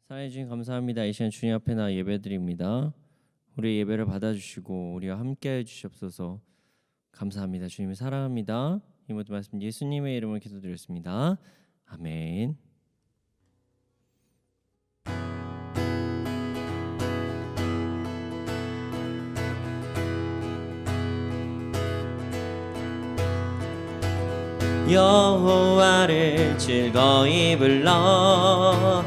사랑해 주님 감사합니다. 이 시간 주님 앞에 나 예배드립니다. 우리 예배를 받아주시고 우리와 함께해 주시옵소서. 감사합니다. 주님을 사랑합니다. 이 모든 말씀 예수님의 이름으로 기도드렸습니다. 아멘. 여호와를 즐거이 불러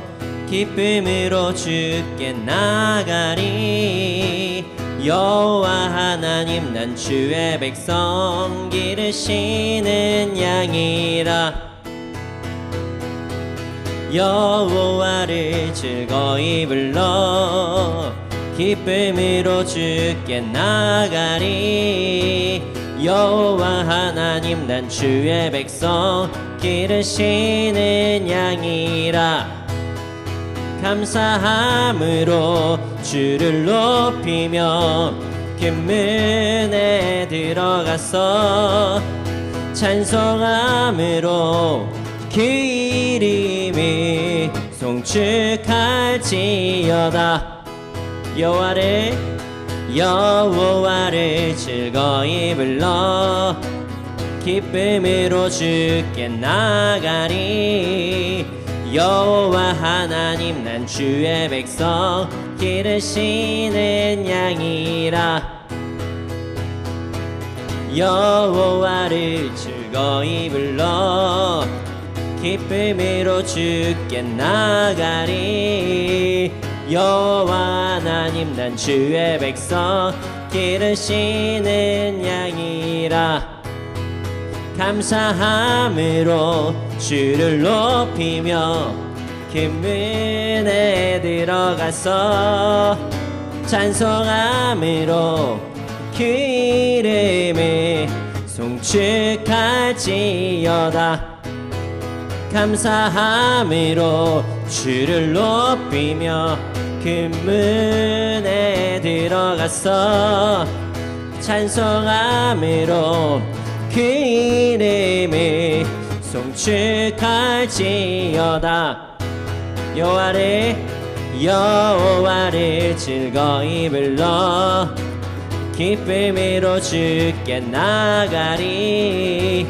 기쁨으로 주께 나가리. 여호와 하나님 난 주의 백성 기르시는 양이라. 여호와를 즐거이 불러 기쁨으로 주께 나가리. 여호와 하나님 난 주의 백성 기르시는 양이라. 감사함으로 주를 높이며 금문에 들어가서 찬송함으로 그 이름이 송축할지어다. 여호와를 즐거이 불러 기쁨으로 주께 나가리. 여호와 하나님 난 주의 백성 기르시는 양이라. 여호와를 즐거이 불러 기쁨으로 주께 나가리. 여호와 하나님 난 주의 백성 기르시는 양이라. 감사함으로 주를 높이며 금문에 들어가서 찬송함으로 그 이름을 송축할지어다. 감사함으로 주를 높이며 금문에 들어가서 찬송함으로 그 이름을 송축할지어다. 여호와를 즐거이 불러 기쁨으로 주께 나가리.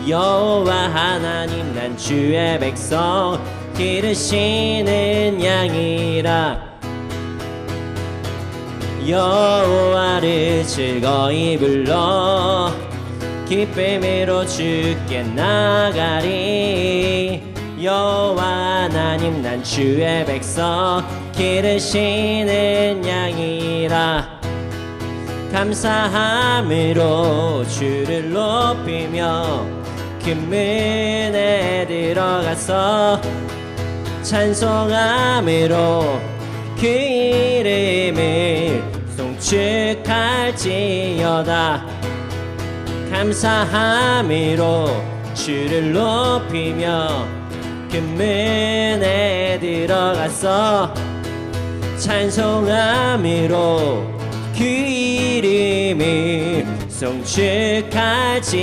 여호와 하나님 난 주의 백성 기르시는 양이라. 여호와를 즐거이 불러 기쁨으로 주께 나가리. 여호와 하나님 난 주의 백성 기르시는 양이라. 감사함으로 주를 높이며 금문에 들어가서 찬송함으로 그 이름을 송축할지어다. 감사함으로 주를 높이며 금문에 들어가서 찬송함으로 그 이름을 송축할지어다.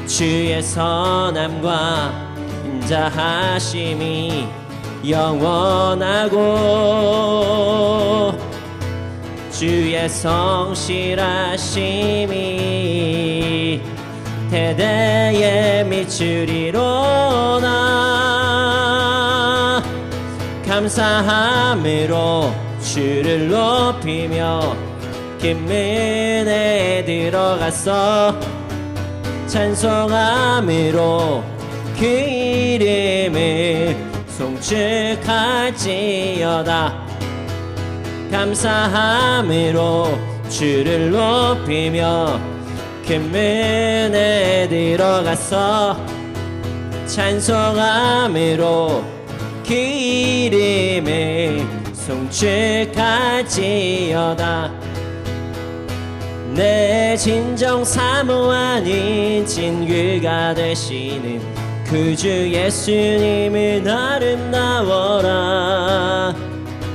주의 선함과 인자하심이 영원하고 주의 성실하심이 대대에 미치리로다. 감사함으로 주를 높이며 금문에 들어가서 찬송함으로 그 이름을 송축할지어다. 감사함으로 주를 높이며 금문에 들어가서 찬송함으로 그 이름을 송축할지어다. 내 진정 사모하는 친구가 되시는 구주 예수님은 아름다워라.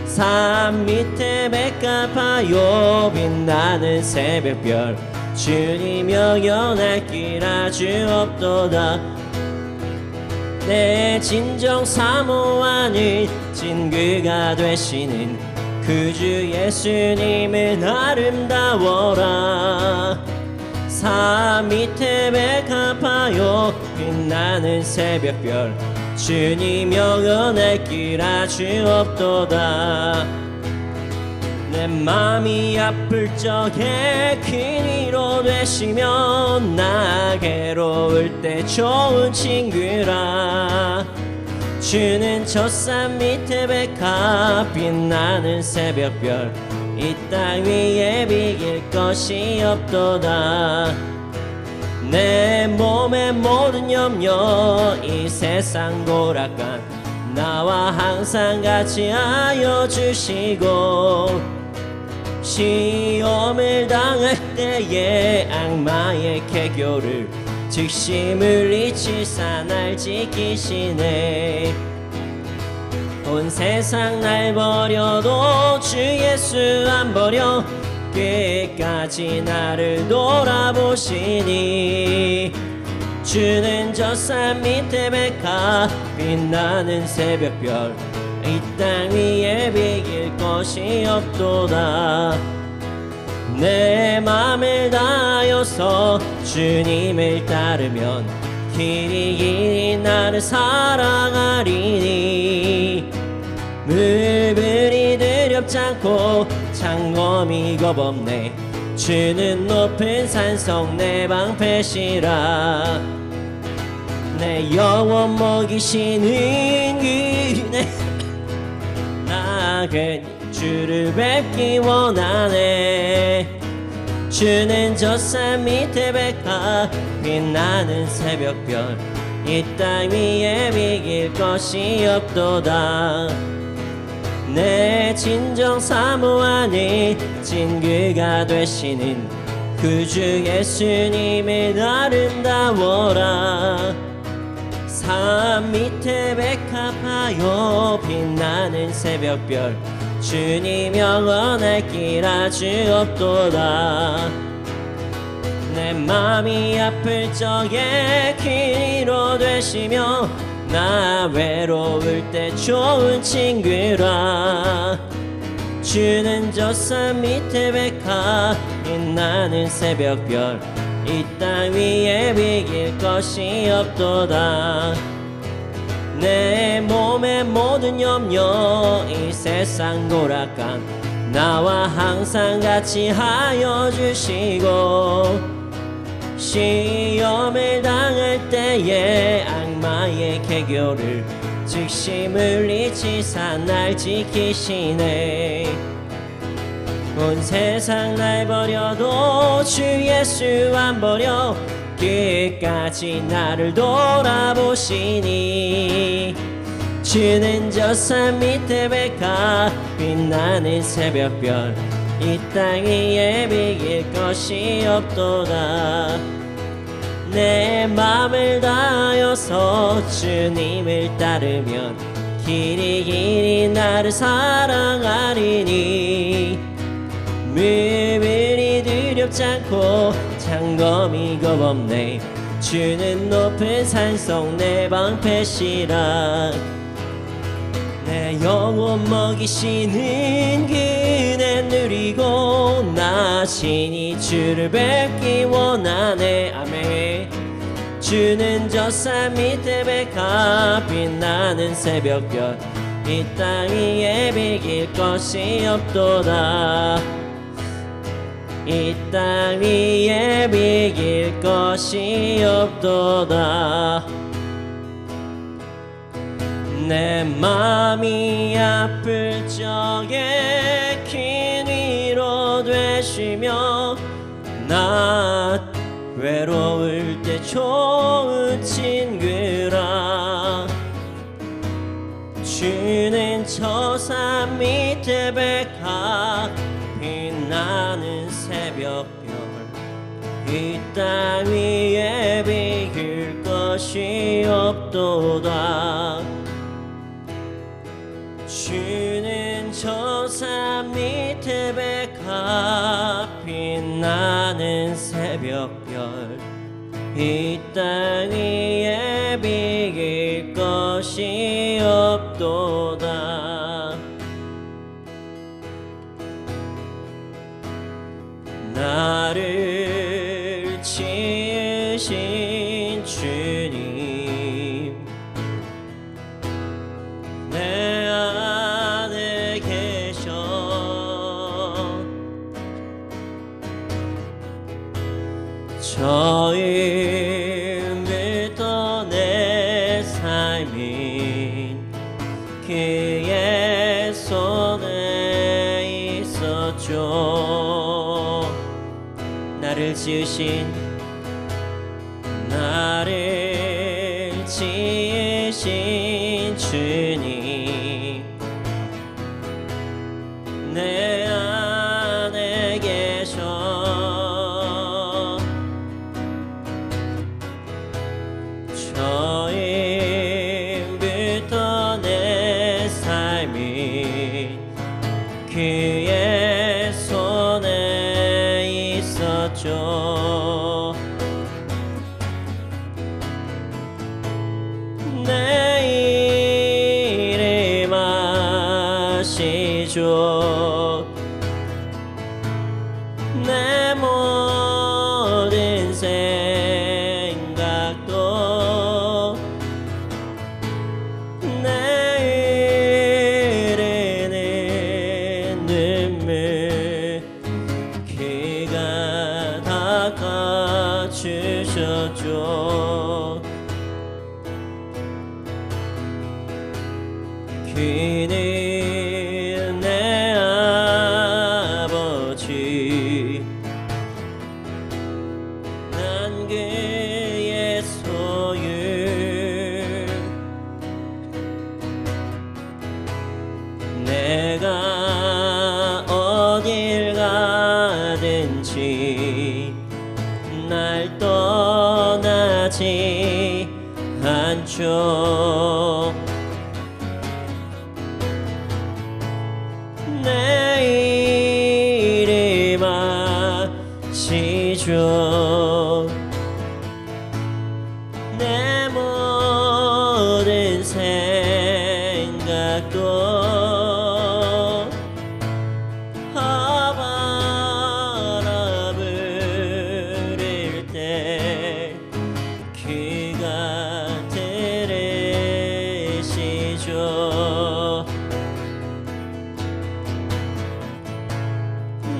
산 밑에 백합하여 빛나는 새벽별 주님 영원할 길 아주 없도다. 내 진정 사모하는 진그가 되시는 그 주 예수님은 아름다워라. 산 밑에 백합하여 빛나는 새벽별 주님 영원할 길 아주 없도다. 내 맘이 아플 적에 큰 위로 되시며 나 괴로울 때 좋은 친구라. 주는 저 산 밑에 백합 빛나는 새벽별 이 땅 위에 비길 것이 없도다. 내 몸의 모든 염려 이 세상 고락간 나와 항상 같이 하여 주시고 시험을 당할 때에 악마의 개교를 즉시 물리치사 날 지키시네. 온 세상 날 버려도 주 예수 안 버려 끝까지 나를 돌아보시니. 주는 저 산 밑에 백합 빛나는 새벽별 이 땅 위에 비길 것이 없도다. 내 맘을 다하여서 주님을 따르면 길이 나를 사랑하리니. 물불이 두렵지 않고 창검이 겁없네. 주는 높은 산성 내 방패시라. 내 영혼 먹이시는 그네 나그네 주를 뵙기 원하네. 주는 저 산 밑에 백합 빛나는 새벽별 이 땅 위에 비길 것이 없도다. 내 진정 사모하는 진그가 되시는 그 주 예수님은 아름다워라. 산 밑에 백합하여 빛나는 새벽별 주님 영원할 길 아주 없도다. 내 맘이 아플 적에 큰 위로 되시며 나 외로울 때 좋은 친구라. 주는 저 산 밑에 백합 빛나는 새벽별 이 땅 위에 비길 것이 없도다. 내 몸의 모든 염려 이 세상 고락간 나와 항상 같이 하여 주시고 시험을 당할 때에 악마의 개교를 즉시 물리치사 날 지키시네. 온 세상 날 버려도 주 예수 안 버려 끝까지 나를 돌아보시니. 주는 저 산 밑에 백합 빛나는 새벽별 이 땅 위에 비길 것이 없도다. 내 맘을 다하여서 주님을 따르면 길이 나를 사랑하리니. 물불이 두렵지 않고 창검이 겁없네. 주는 높은 산성 내 방패시라. 내 영혼 먹이시는 그네 누리고 나 신이 주를 뵙기 원하네. 아멘. 주는 저 산 밑에 백합 빛나는 새벽별 이 땅 위에 비길 것이 없도다. 이 땅 위에 비길 것이 없도다. 내 맘이 아플 적에 큰 위로 되시며 나 외로울 때 좋은 친구라. 주는 저 산 밑에 백합 빛나는 새벽별 이 땅 위에 비길 것이 없도다. 주는 저 산 밑에 백합 빛나는 새벽별 이 땅 위에 비길 없도다. 나를 지으신 주님, 내 안에 계셔. 처음부터 내 삶이 그의 손에 있었죠. 나를 지으신 주님, 내 안에 계셔. 처음부터 내 삶이 그의 손에 있었죠. 내 이름 아시죠. 내 모든 생각도 내 흐르는 눈물 그가 닦아주셨죠. 그는 내 아버지, 난 그의 소유. 내가 어딜 가든지 날 떠나지 않죠. 내 이름 아시죠. 내 모든 생각도 바람 부를 때 그가 들으시죠.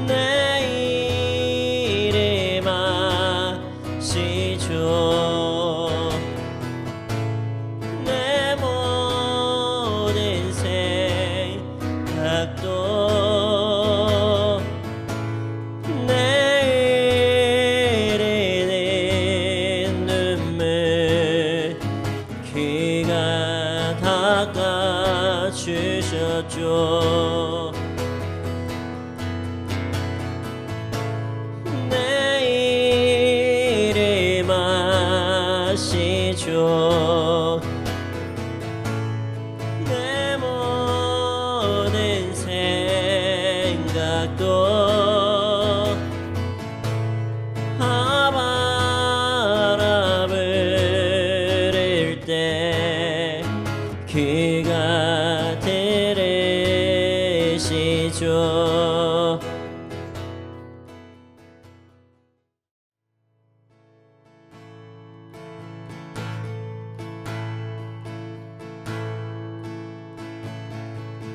내 이름 아시죠. 내 모든 생각도 내 흐르는 눈물 그가 닦아주셨죠. 내 이름 아시죠. 내 모든 생각도 바람 부를 때 그가 들으시죠.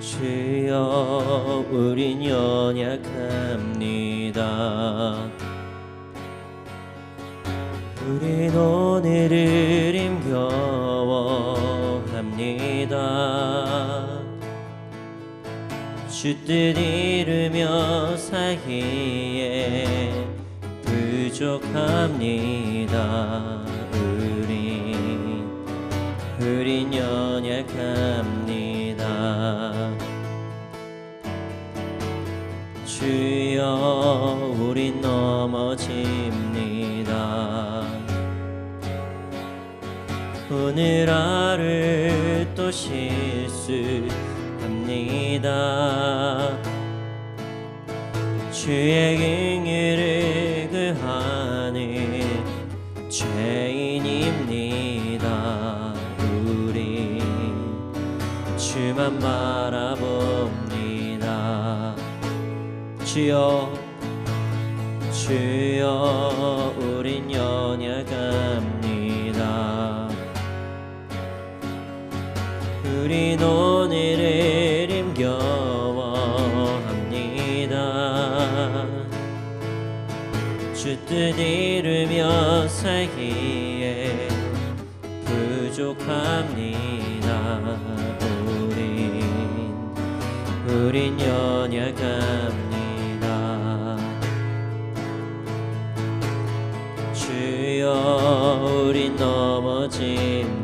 주여, 우린 연약합니다. 우린 오늘을 힘겨워합니다. 주 뜻 이루며 살기에 부족합니다. 우린 연약합니다. 주여, 우린 넘어집니다. 오늘 하루 또 실수합니다. 주의 긍휼을 구하는 죄인입니다. 우리 주 주만 바라봅니다. 주여 주여 우린 연약합니다. 우린 오늘을 힘겨워합니다. 주 뜻 이루며 살기에 부족합니다. 우린 연약합니다. 주여 우린 넘어집니다.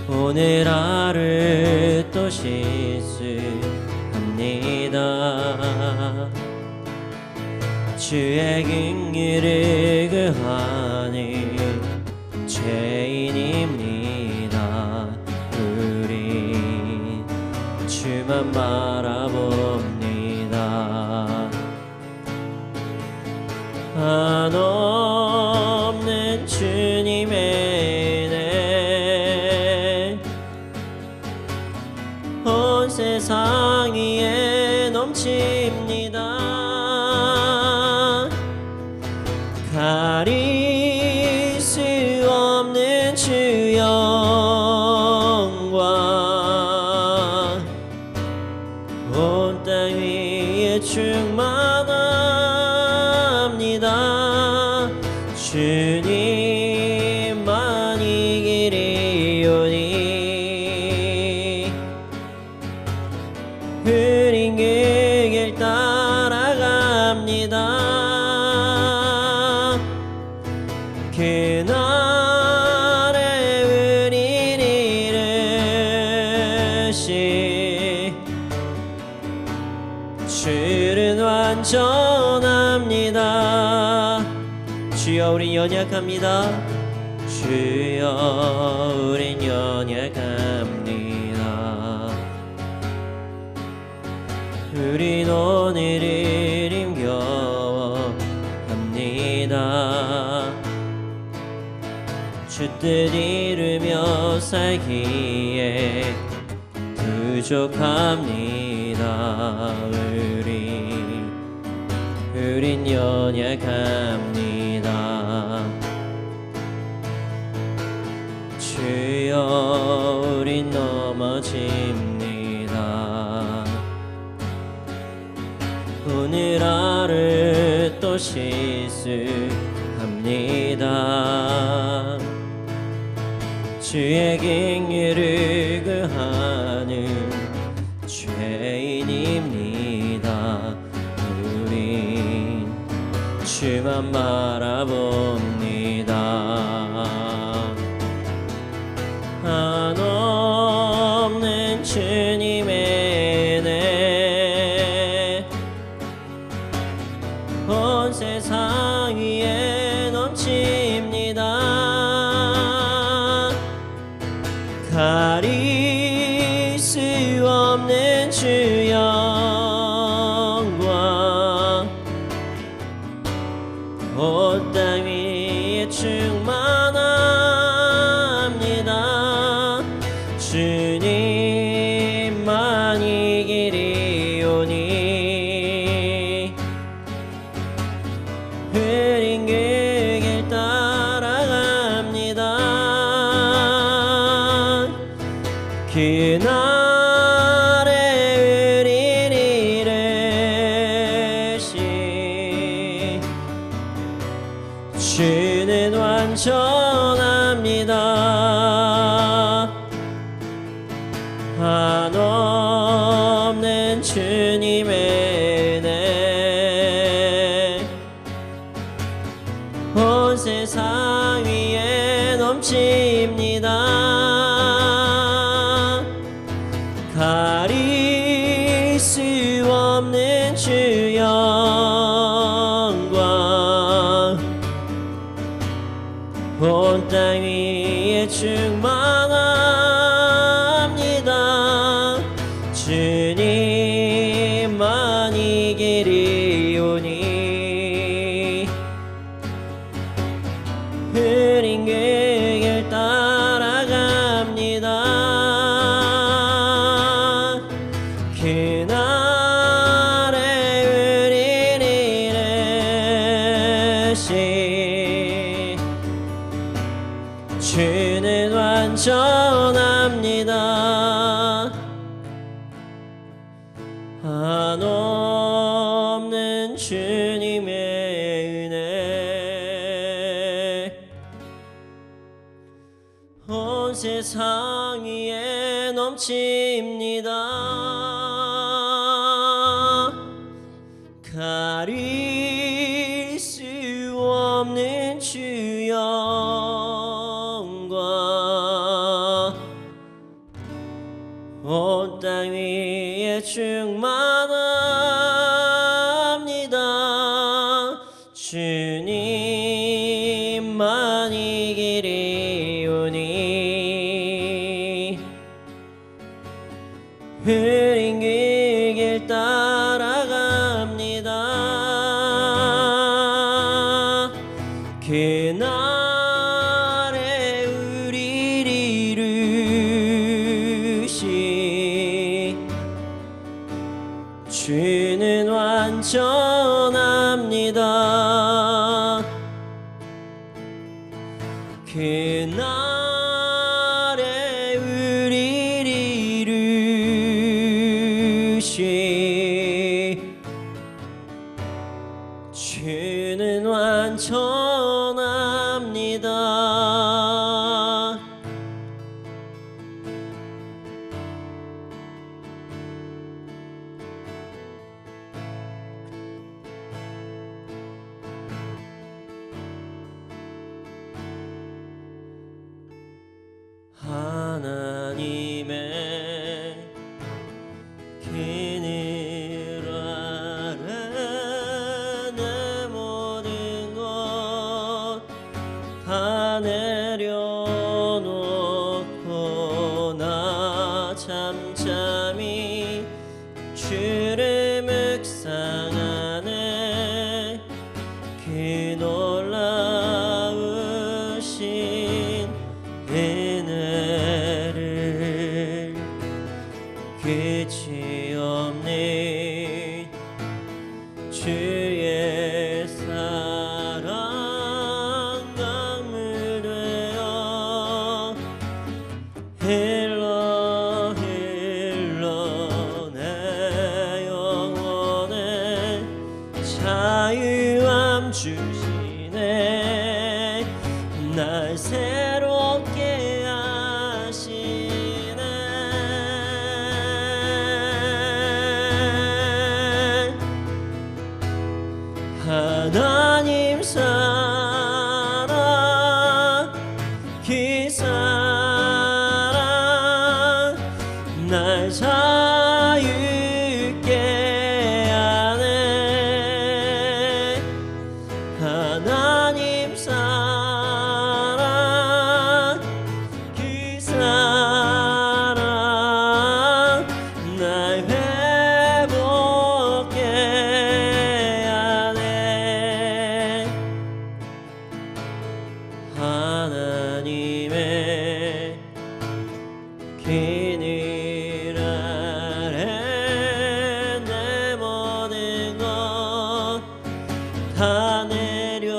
오늘 하루 또 실수합니다. 주의 긍휼을 구하는 죄인입니다. 우리 주만 바라봅니다. 한없는 주님의 은혜 온 세상 위에 넘칩니다. 가릴 수 없는 주 영광 온 땅 위에 충만합니다. 주님만 이 길이오니 흐린 그 길 따라갑니다. 그날에 우린 이르시 주는 완전합니다. 주여 우린 연약합니다. 주여 우린 연약합니다. 우린 오늘을 힘겨워합니다. 주 뜻 이루며 살기에 부족합니다. 우린 연약합니다. 주여 우린 넘어집니다. 오늘 하루 또 실수합니다. 주의 긍휼을 구하는 죄인입니다. 우린 주만 바라봅니다. 한없는 주님의 은혜 온 세상 위에 넘칩니다. 가릴 수 없는 주 영광 온 땅 위에 충만합니다. 주님만 이 길이오니 흐린 그 길 따라갑니다. 그날에 우린 이르시 주는 완전합니다. 한없는 주님의 은혜 온 세상 위에 넘칩니다. 가릴 수 없는 주 영광 온 땅 위에 충만합니다. 주님만 이 길이오니 흐린 그 길 따라갑니다. 한없는 주님의 은혜 온 세상 위에 넘칩니다. 가릴 수 없는 주 영광 온 땅 위에 충만합니다. 주님만이 길이오니 흐린 그 길 따라갑니다. 그날에 우리를 이루시 주는 완전합니다. 그날에 우리를 이루시 주는 완전합니다. 하나님의 그늘 아래 내 모든 것 다 내려놓고 나 잠잠히 주를 묵상하네. 그 놀라우신 은혜를 끝이 없는 주의 사랑 강물 되어 흘러 흘러 내 영혼에 자유함 주시네. 날 새롭게 하시네. 하나님 사랑 그 사랑 날 자유케 하네. 하나님 사랑 그 사랑 날 회복케 하네. 하나님의 그늘 아래 내 모든 것 다 내려놓고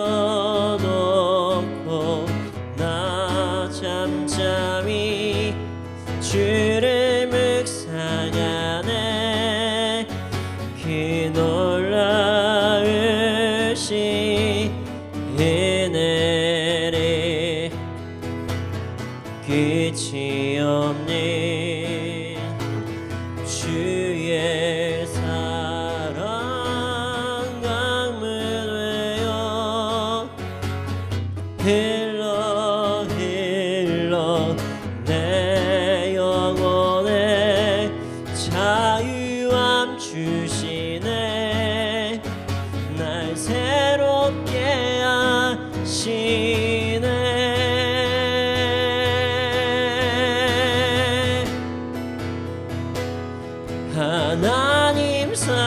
나 잠잠히 주를 묵상하네. 그 놀라우신 은혜를 끝이 없는 주의 사랑 강물 되어 흘러 흘러 내 영혼에 자유함 주시네. 날 새롭게 하시네. 하나님 사랑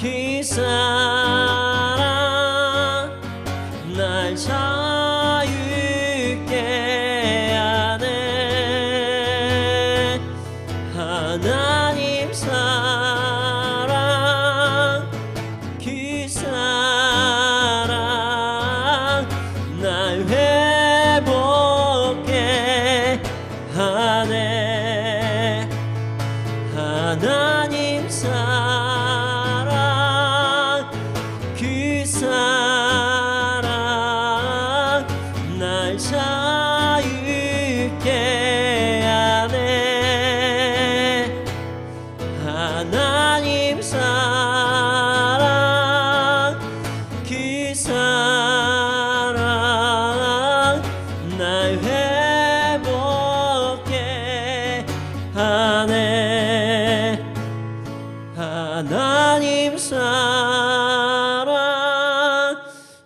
그 사랑 날 자유케 하네. 하나님 사랑 그 사랑 날 회복케 하네. 하나님 사랑 그 사랑 날 자유케 하네 하나님 사랑 그 사랑 날 회복케 하네 하나님 사랑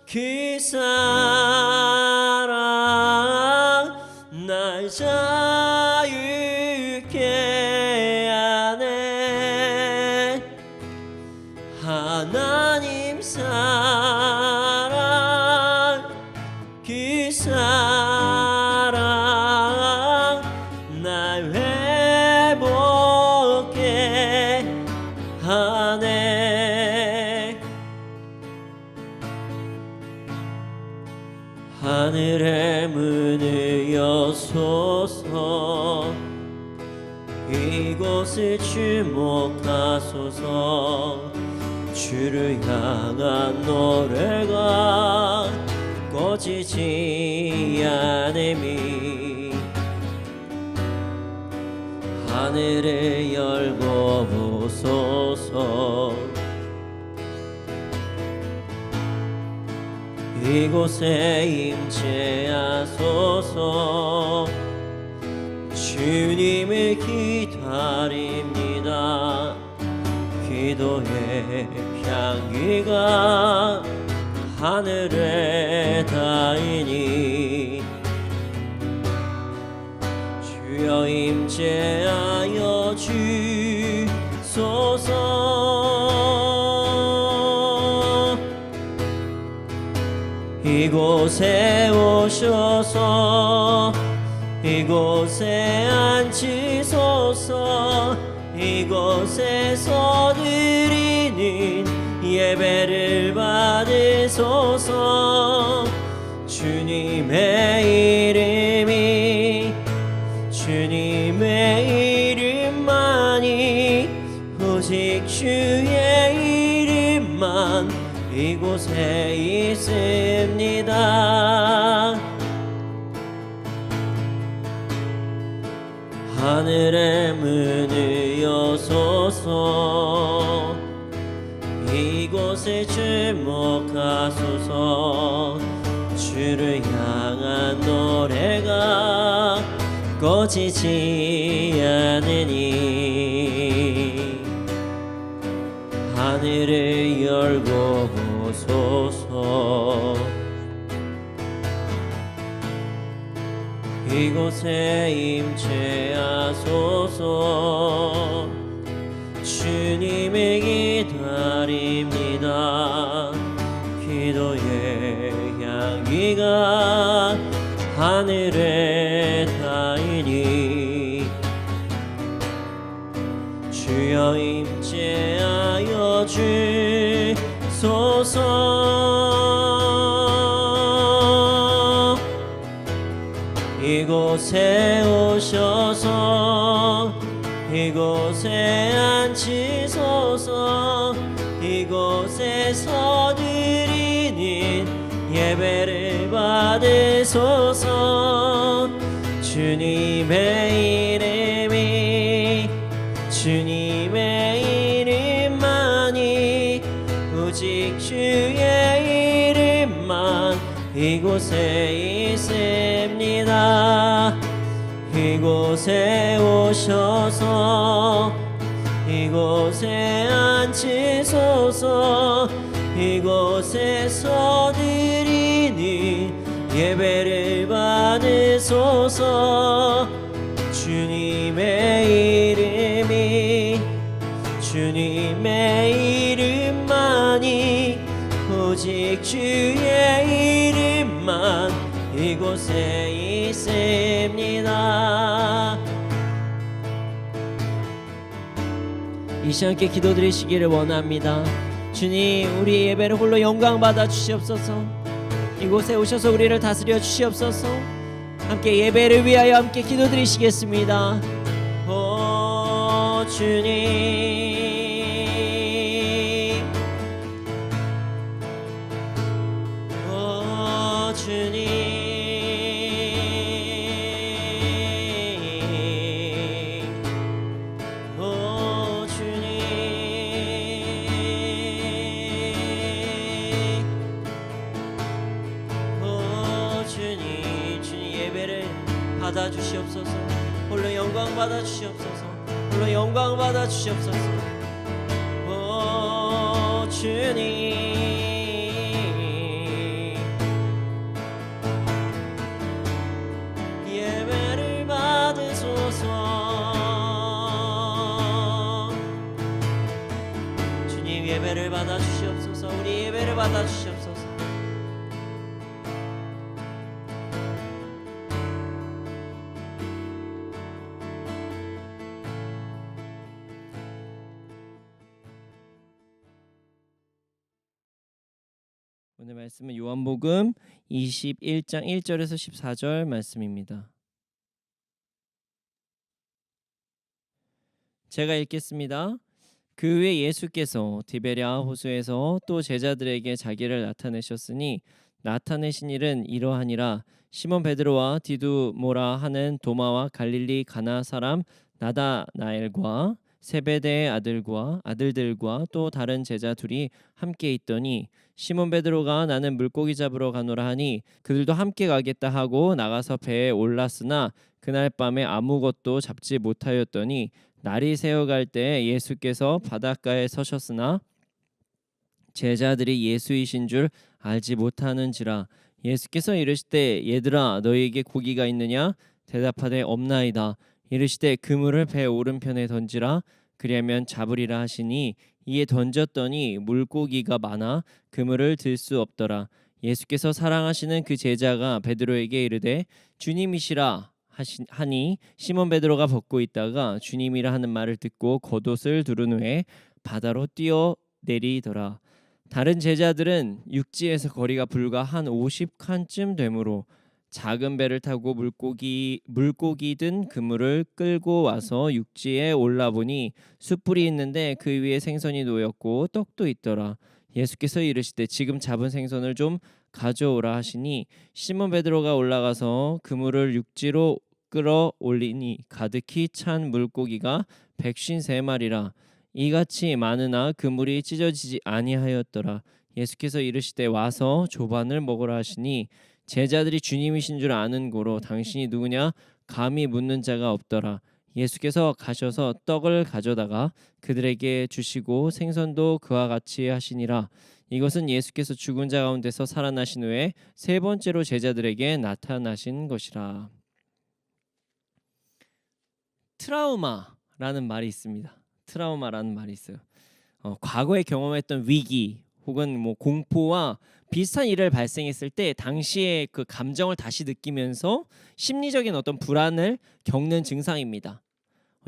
그 사랑 날 자유케 하네 하나님 사랑 그 사랑 날 회복케 하네 하늘의 문을 여소서 이곳을 주목하소서 주를 향한 노래가 꺼지지 않음이 하늘을 열고 보소서 이곳에 임재하소서 주님을 기다립니다 기도의 향기가 하늘에 닿으니 주여 임재하여 주소서 이곳에 오셔서 이곳에 앉으소서 이곳에서 드리는 예배를 받으소서 주님의 이름이 주님의 이름만이 오직 주의 이름만 이곳에 있습니다 하늘의 문을 여소서 이곳에 주목하소서 주를 향한 노래가 꺼지지 않으니 하늘을 열고 보소서 이곳에 임재하소서 주님을 기다립니다 기도의 향기가 하늘에 닿으니 주여 임재하여 주소서 이곳에 오셔서 이곳에 앉으소서 이곳에서 드리는 예배를 받으소서 주님의 이름이 주님의 이름만이 오직 주의 이름만 이곳에 있습니다 이곳에 오셔서 이곳에 앉으소서 이곳에서 드리는 예배를 받으소서 주님의 이름이 주님의 이름만이 오직 주의 이름만 이곳에 있습니다 이 시간 함께 기도드리시기를 원합니다 주님 우리 예배를 홀로 영광 받아 주시옵소서 이곳에 오셔서 우리를 다스려 주시옵소서 함께 예배를 위하여 함께 기도드리시겠습니다 오 주님, 오 주님, 오 주님, 오 주님, 주님 예배를 받아주시옵소서. 홀로 영광 받아주시옵소서. 홀로 영광 받아주시옵소서. 오 주님, 예배를 받으소서. 주님 예배를 받아주시옵소서. 우리 예배를 받아주시옵소서. 오늘 말씀은 요한복음 21장 1절에서 14절 말씀입니다. 제가 읽겠습니다. 그 후에 예수께서 디베랴 호수에서 또 제자들에게 자기를 나타내셨으니 나타내신 일은 이러하니라. 시몬 베드로와 디두모라 하는 도마와 갈릴리 가나 사람 나다나엘과 세베대의 아들들과 또 다른 제자 둘이 함께 있더니 시몬 베드로가 나는 물고기 잡으러 가노라 하니 그들도 함께 가겠다 하고 나가서 배에 올랐으나 그날 밤에 아무것도 잡지 못하였더니 날이 새어갈 때 예수께서 바닷가에 서셨으나 제자들이 예수이신 줄 알지 못하는지라. 예수께서 이르시되 얘들아 너희에게 고기가 있느냐? 대답하되 없나이다. 이르시되 그물을 배 오른편에 던지라. 그리하면 잡으리라 하시니 이에 던졌더니 물고기가 많아 그물을 들 수 없더라. 예수께서 사랑하시는 그 제자가 베드로에게 이르되 주님이시라 하니 시몬 베드로가 벗고 있다가 주님이라 하는 말을 듣고 겉옷을 두른 후에 바다로 뛰어내리더라. 다른 제자들은 육지에서 거리가 불과 한 50칸쯤 되므로 작은 배를 타고 물고기 든 그물을 끌고 와서 육지에 올라보니 숯불이 있는데 그 위에 생선이 놓였고 떡도 있더라. 예수께서 이르시되 지금 잡은 생선을 좀 가져오라 하시니 시몬 베드로가 올라가서 그물을 육지로 끌어올리니 가득히 찬 물고기가 153마리라. 이같이 많으나 그물이 찢어지지 아니하였더라. 예수께서 이르시되 와서 조반을 먹으라 하시니 제자들이 주님이신 줄 아는 고로 당신이 누구냐 감히 묻는 자가 없더라. 예수께서 가셔서 떡을 가져다가 그들에게 주시고 생선도 그와 같이 하시니라. 이것은 예수께서 죽은 자 가운데서 살아나신 후에 세 번째로 제자들에게 나타나신 것이라. 트라우마라는 말이 있습니다. 트라우마라는 말이 있어요. 과거에 경험했던 위기 혹은 뭐 공포와 비슷한 일을 발생했을 때 당시의 그 감정을 다시 느끼면서 심리적인 어떤 불안을 겪는 증상입니다.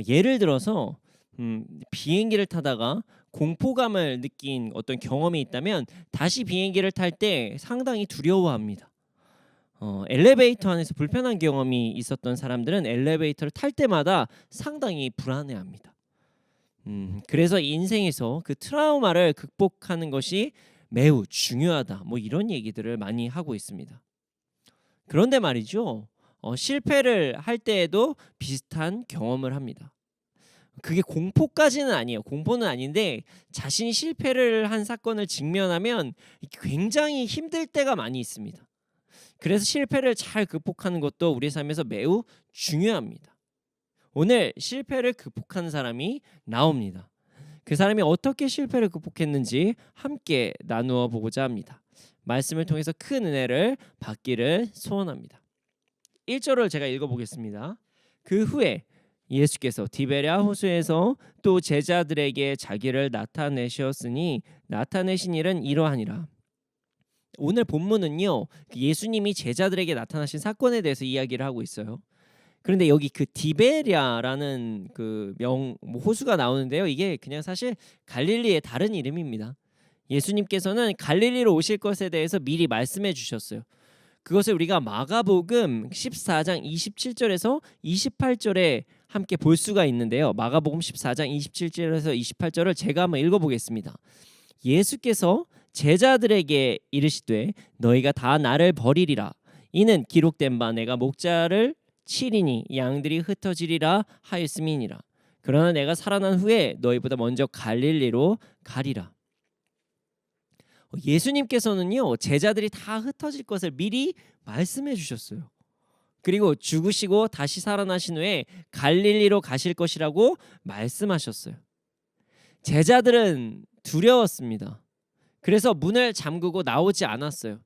예를 들어서 비행기를 타다가 공포감을 느낀 어떤 경험이 있다면 다시 비행기를 탈 때 상당히 두려워합니다. 엘리베이터 안에서 불편한 경험이 있었던 사람들은 엘리베이터를 탈 때마다 상당히 불안해합니다. 그래서 인생에서 그 트라우마를 극복하는 것이 매우 중요하다. 뭐 이런 얘기들을 많이 하고 있습니다. 그런데 말이죠. 실패를 할 때에도 비슷한 경험을 합니다. 그게 공포까지는 아니에요. 공포는 아닌데 자신이 실패를 한 사건을 직면하면 굉장히 힘들 때가 많이 있습니다. 그래서 실패를 잘 극복하는 것도 우리 삶에서 매우 중요합니다. 오늘 실패를 극복한 사람이 나옵니다. 그 사람이 어떻게 실패를 극복했는지 함께 나누어 보고자 합니다. 말씀을 통해서 큰 은혜를 받기를 소원합니다. 1절을 제가 읽어보겠습니다. 그 후에 예수께서 디베랴 호수에서 또 제자들에게 자기를 나타내셨으니 나타내신 일은 이러하니라. 오늘 본문은요, 예수님이 제자들에게 나타나신 사건에 대해서 이야기를 하고 있어요. 그런데 여기 그 디베랴라는 그 호수가 나오는데요. 이게 그냥 사실 갈릴리의 다른 이름입니다. 예수님께서는 갈릴리로 오실 것에 대해서 미리 말씀해 주셨어요. 그것을 우리가 마가복음 14장 27절에서 28절에 함께 볼 수가 있는데요. 마가복음 14장 27절에서 28절을 제가 한번 읽어보겠습니다. 예수께서 제자들에게 이르시되 너희가 다 나를 버리리라. 이는 기록된 바 내가 목자를 치리니 양들이 흩어지리라 하였음이니라. 그러나 내가 살아난 후에 너희보다 먼저 갈릴리로 가리라. 예수님께서는요 제자들이 다 흩어질 것을 미리 말씀해 주셨어요. 그리고 죽으시고 다시 살아나신 후에 갈릴리로 가실 것이라고 말씀하셨어요. 제자들은 두려웠습니다. 그래서 문을 잠그고 나오지 않았어요.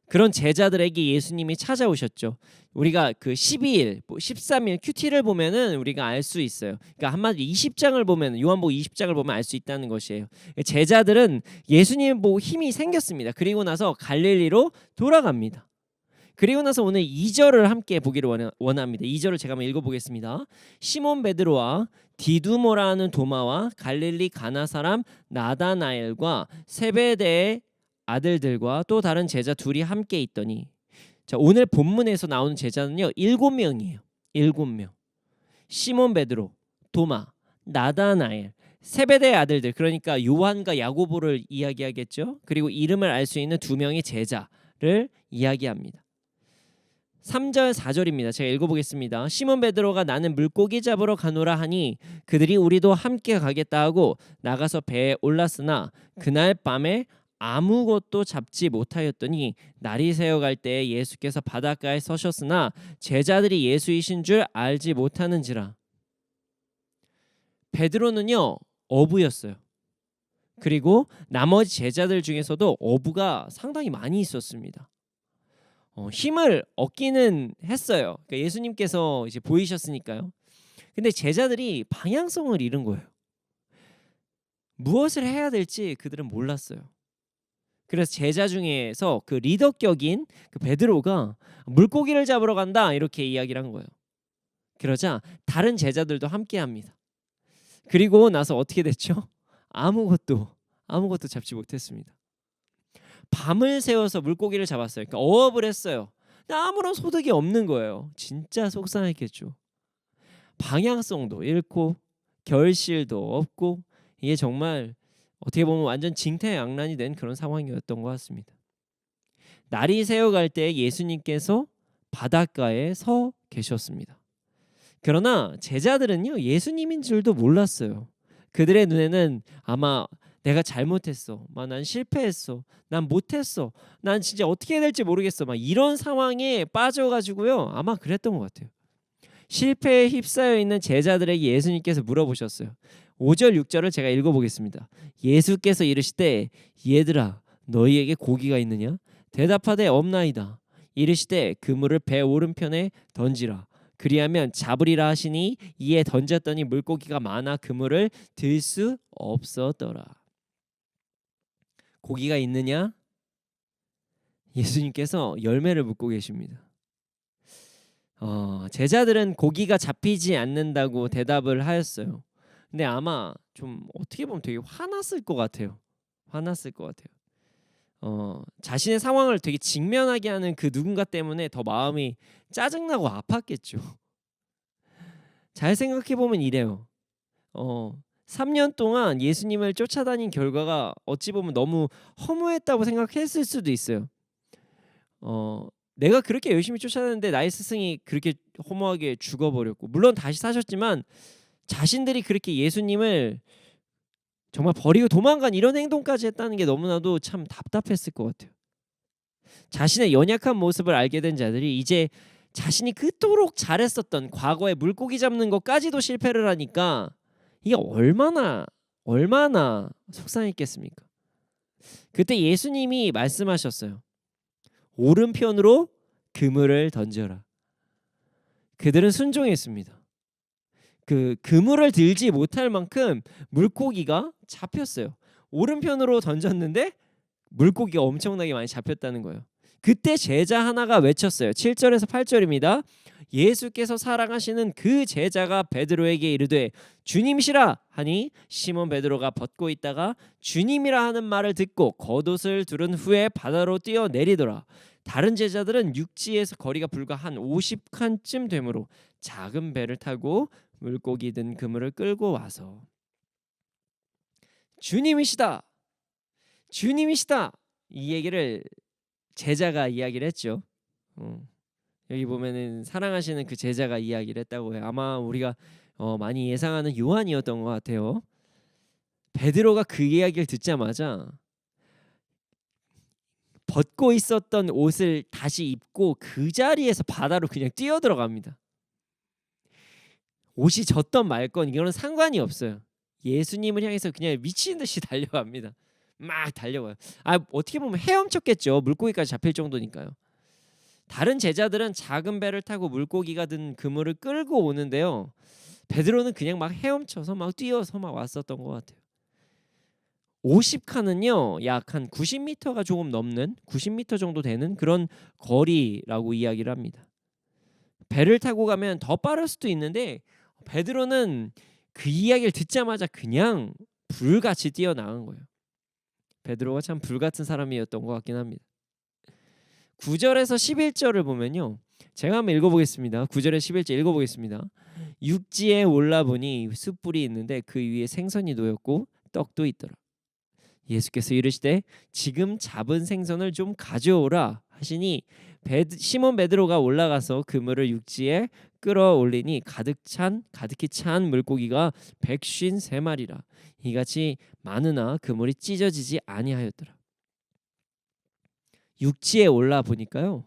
그런 제자들에게 예수님이 찾아오셨죠. 우리가 그 12일, 13일 큐티를 보면은 우리가 알 수 있어요. 그러니까 한마디로 20장을 보면 요한복음 20장을 보면 알 수 있다는 것이에요. 제자들은 예수님 보고 힘이 생겼습니다. 그리고 나서 갈릴리로 돌아갑니다. 그리고 나서 오늘 2절을 함께 보기를 원합니다. 2절을 제가 한번 읽어보겠습니다. 시몬 베드로와 디두모라 하는 도마와 갈릴리 가나 사람 나다나엘과 세베대의 아들들과 또 다른 제자 둘이 함께 있더니, 자, 오늘 본문에서 나오는 제자는요 7명이에요. 7명. 시몬 베드로, 도마, 나다나엘, 세베대의 아들들, 그러니까 요한과 야고보를 이야기하겠죠. 그리고 이름을 알 수 있는 2명의 제자를 이야기합니다. 3절 4절입니다. 제가 읽어보겠습니다. 시몬 베드로가 나는 물고기 잡으러 가노라 하니 그들이 우리도 함께 가겠다 하고 나가서 배에 올랐으나 그날 밤에 아무것도 잡지 못하였더니 날이 새어갈 때에 예수께서 바닷가에 서셨으나 제자들이 예수이신 줄 알지 못하는지라. 베드로는요 어부였어요. 그리고 나머지 제자들 중에서도 어부가 상당히 많이 있었습니다. 힘을 얻기는 했어요. 그러니까 예수님께서 이제 보이셨으니까요. 근데 제자들이 방향성을 잃은 거예요. 무엇을 해야 될지 그들은 몰랐어요. 그래서 제자 중에서 그 리더격인 그 베드로가 물고기를 잡으러 간다 이렇게 이야기를 한 거예요. 그러자 다른 제자들도 함께합니다. 그리고 나서 어떻게 됐죠? 아무것도 잡지 못했습니다. 밤을 새워서 물고기를 잡았어요. 그러니까 어업을 했어요. 근데 아무런 소득이 없는 거예요. 진짜 속상했겠죠. 방향성도 잃고 결실도 없고 이게 정말 어떻게 보면 완전 징태양란이 된 그런 상황이었던 것 같습니다. 날이 새어갈 때 예수님께서 바닷가에 서 계셨습니다. 그러나 제자들은요 예수님인 줄도 몰랐어요. 그들의 눈에는 아마 내가 잘못했어, 난 실패했어, 난 못했어, 난 진짜 어떻게 해야 될지 모르겠어, 막 이런 상황에 빠져가지고요 아마 그랬던 것 같아요. 실패에 휩싸여 있는 제자들에게 예수님께서 물어보셨어요. 5절 6절을 제가 읽어보겠습니다. 예수께서 이르시되 얘들아 너희에게 고기가 있느냐? 대답하되 없나이다. 이르시되 그물을 배 오른편에 던지라. 그리하면 잡으리라 하시니 이에 던졌더니 물고기가 많아 그물을 들 수 없었더라. 고기가 있느냐? 예수님께서 열매를 묻고 계십니다. 제자들은 고기가 잡히지 않는다고 대답을 하였어요. 근데 아마 좀 어떻게 보면 되게 화났을 것 같아요. 자신의 상황을 되게 직면하게 하는 그 누군가 때문에 더 마음이 짜증나고 아팠겠죠. 잘 생각해 보면 이래요. 3년 동안 예수님을 쫓아다닌 결과가 어찌 보면 너무 허무했다고 생각했을 수도 있어요. 내가 그렇게 열심히 쫓아다녔는데 나의 스승이 그렇게 허무하게 죽어버렸고, 물론 다시 사셨지만 자신들이 그렇게 예수님을 정말 버리고 도망간 이런 행동까지 했다는 게 너무나도 참 답답했을 것 같아요. 자신의 연약한 모습을 알게 된 자들이 이제 자신이 그토록 잘했었던 과거에 물고기 잡는 것까지도 실패를 하니까 이게 얼마나 속상했겠습니까? 그때 예수님이 말씀하셨어요. 오른편으로 그물을 던져라. 그들은 순종했습니다. 그 그물을 들지 못할 만큼 물고기가 잡혔어요. 오른편으로 던졌는데 물고기가 엄청나게 많이 잡혔다는 거예요. 그때 제자 하나가 외쳤어요. 7절에서 8절입니다. 예수께서 사랑하시는 그 제자가 베드로에게 이르되 주님이시라 하니 시몬 베드로가 벗고 있다가 주님이라 하는 말을 듣고 겉옷을 두른 후에 바다로 뛰어내리더라. 다른 제자들은 육지에서 거리가 불과 한 50칸쯤 되므로 작은 배를 타고 물고기 든 그물을 끌고 와서 주님이시다, 주님이시다, 이 얘기를 제자가 이야기를 했죠. 여기 보면은 사랑하시는 그 제자가 이야기를 했다고 해요. 아마 우리가 많이 예상하는 요한이었던 것 같아요. 베드로가 그 이야기를 듣자마자 벗고 있었던 옷을 다시 입고 그 자리에서 바다로 그냥 뛰어 들어갑니다. 옷이 젖던 말건 이거는 상관이 없어요. 예수님을 향해서 그냥 미친 듯이 달려갑니다. 막 달려가요. 어떻게 보면 헤엄쳤겠죠. 물고기까지 잡힐 정도니까요. 다른 제자들은 작은 배를 타고 물고기가 든 그물을 끌고 오는데요. 베드로는 그냥 막 헤엄쳐서 막 뛰어서 막 왔었던 것 같아요. 50칸은요, 약 한 90m가 조금 넘는 90m 정도 되는 그런 거리라고 이야기를 합니다. 배를 타고 가면 더 빠를 수도 있는데 베드로는 그 이야기를 듣자마자 그냥 불같이 뛰어나간 거예요. 베드로가 참 불같은 사람이었던 것 같긴 합니다. 9절에서 11절을 보면요, 제가 한번 읽어보겠습니다. 9절에 11절 읽어보겠습니다. 육지에 올라보니 숯불이 있는데 그 위에 생선이 놓였고 떡도 있더라. 예수께서 이르시되 지금 잡은 생선을 좀 가져오라 하시니 시몬 베드로가 올라가서 그물을 육지에 끌어올리니 가득히 찬 물고기가 153마리라. 이같이 많으나 그물이 찢어지지 아니하였더라. 육지에 올라 보니까요,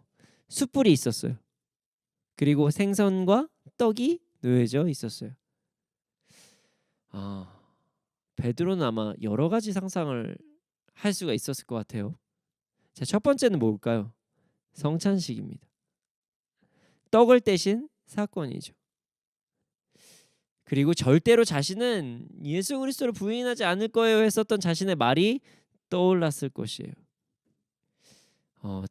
숯불이 있었어요. 그리고 생선과 떡이 놓여져 있었어요. 베드로는 아마 여러 가지 상상을 할 수가 있었을 것 같아요. 자, 첫 번째는 뭘까요? 성찬식입니다. 떡을 떼신 사건이죠. 그리고 절대로 자신은 예수 그리스도를 부인하지 않을 거예요 했었던 자신의 말이 떠올랐을 것이에요.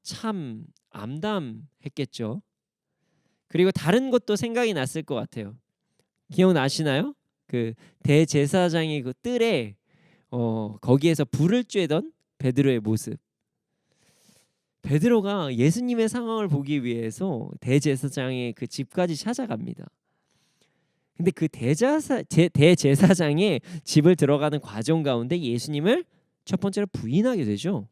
참 암담했겠죠. 그리고 다른 것도 생각이 났을 것 같아요. 기억나시나요? 그 대제사장이 그 뜰에 거기에서 불을 쬐던 베드로의 모습. 베드로가 예수님의 상황을 보기 위해서 대제사장의 그 집까지 찾아갑니다. 근데 그 대제사장의 집을 들어가는 과정 가운데 예수님을 첫 번째로 부인하게 되죠.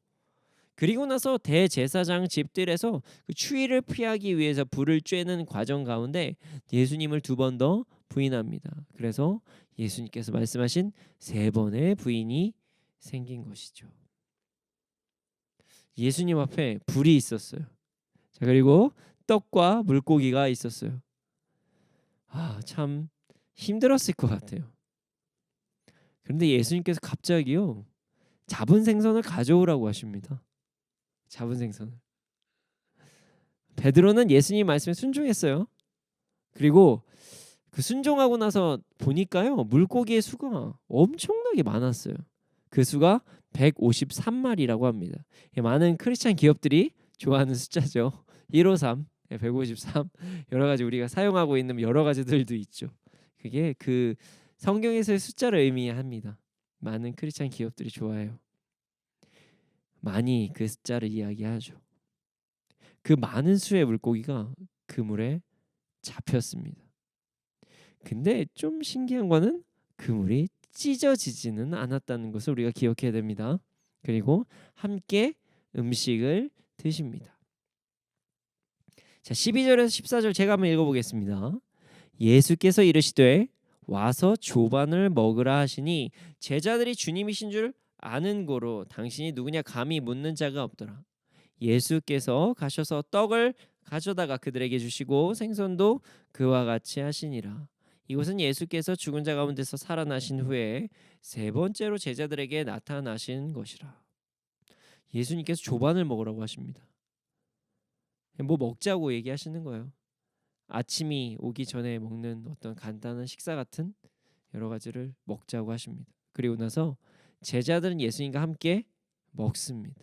그리고 나서 대제사장 집들에서 그 추위를 피하기 위해서 불을 쬐는 과정 가운데 예수님을 2번 더 부인합니다. 그래서 예수님께서 말씀하신 3번의 부인이 생긴 것이죠. 예수님 앞에 불이 있었어요. 자, 그리고 떡과 물고기가 있었어요. 참 힘들었을 것 같아요. 그런데 예수님께서 갑자기요, 잡은 생선을 가져오라고 하십니다. 잡은 생선을. 베드로는 예수님 말씀에 순종했어요. 그리고 그 순종하고 나서 보니까요, 물고기의 수가 엄청나게 많았어요. 그 수가 153마리라고 합니다. 많은 크리스찬 기업들이 좋아하는 숫자죠. 153, 153, 여러 가지 우리가 사용하고 있는 여러 가지들도 있죠. 그게 그 성경에서의 숫자를 의미합니다. 많은 크리스찬 기업들이 좋아해요. 많이 그 숫자를 이야기하죠. 그 많은 수의 물고기가 그물에 잡혔습니다. 근데 좀 신기한 거는 그물이 찢어지지는 않았다는 것을 우리가 기억해야 됩니다. 그리고 함께 음식을 드십니다. 자, 12절에서 14절 제가 한번 읽어보겠습니다. 예수께서 이르시되 와서 조반을 먹으라 하시니 제자들이 주님이신 줄 아는 고로 당신이 누구냐 감히 묻는 자가 없더라. 예수께서 가셔서 떡을 가져다가 그들에게 주시고 생선도 그와 같이 하시니라. 이것은 예수께서 죽은 자 가운데서 살아나신 후에 3번째로 제자들에게 나타나신 것이라. 예수님께서 조반을 먹으라고 하십니다. 뭐 먹자고 얘기하시는 거예요. 아침이 오기 전에 먹는 어떤 간단한 식사 같은 여러 가지를 먹자고 하십니다. 그리고 나서 제자들은 예수님과 함께 먹습니다.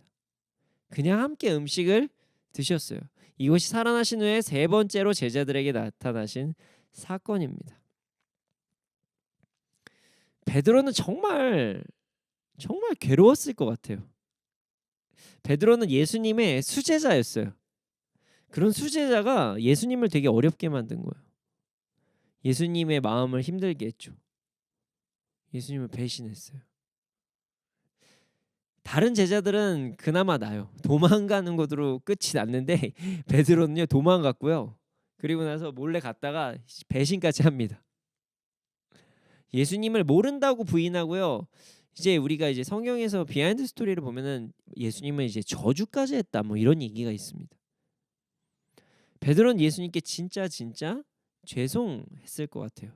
그냥 함께 음식을 드셨어요. 이것이 살아나신 후에 3번째로 제자들에게 나타나신 사건입니다. 베드로는 정말 괴로웠을 것 같아요. 베드로는 예수님의 수제자였어요. 그런 수제자가 예수님을 되게 어렵게 만든 거예요. 예수님의 마음을 힘들게 했죠. 예수님을 배신했어요. 다른 제자들은 그나마 나요. 도망가는 것으로 끝이 났는데 베드로는요 도망갔고요. 그리고 나서 몰래 갔다가 배신까지 합니다. 예수님을 모른다고 부인하고요. 이제 우리가 이제 성경에서 비하인드 스토리를 보면은 예수님은 이제 저주까지 했다 뭐 이런 얘기가 있습니다. 베드로는 예수님께 진짜 죄송했을 것 같아요.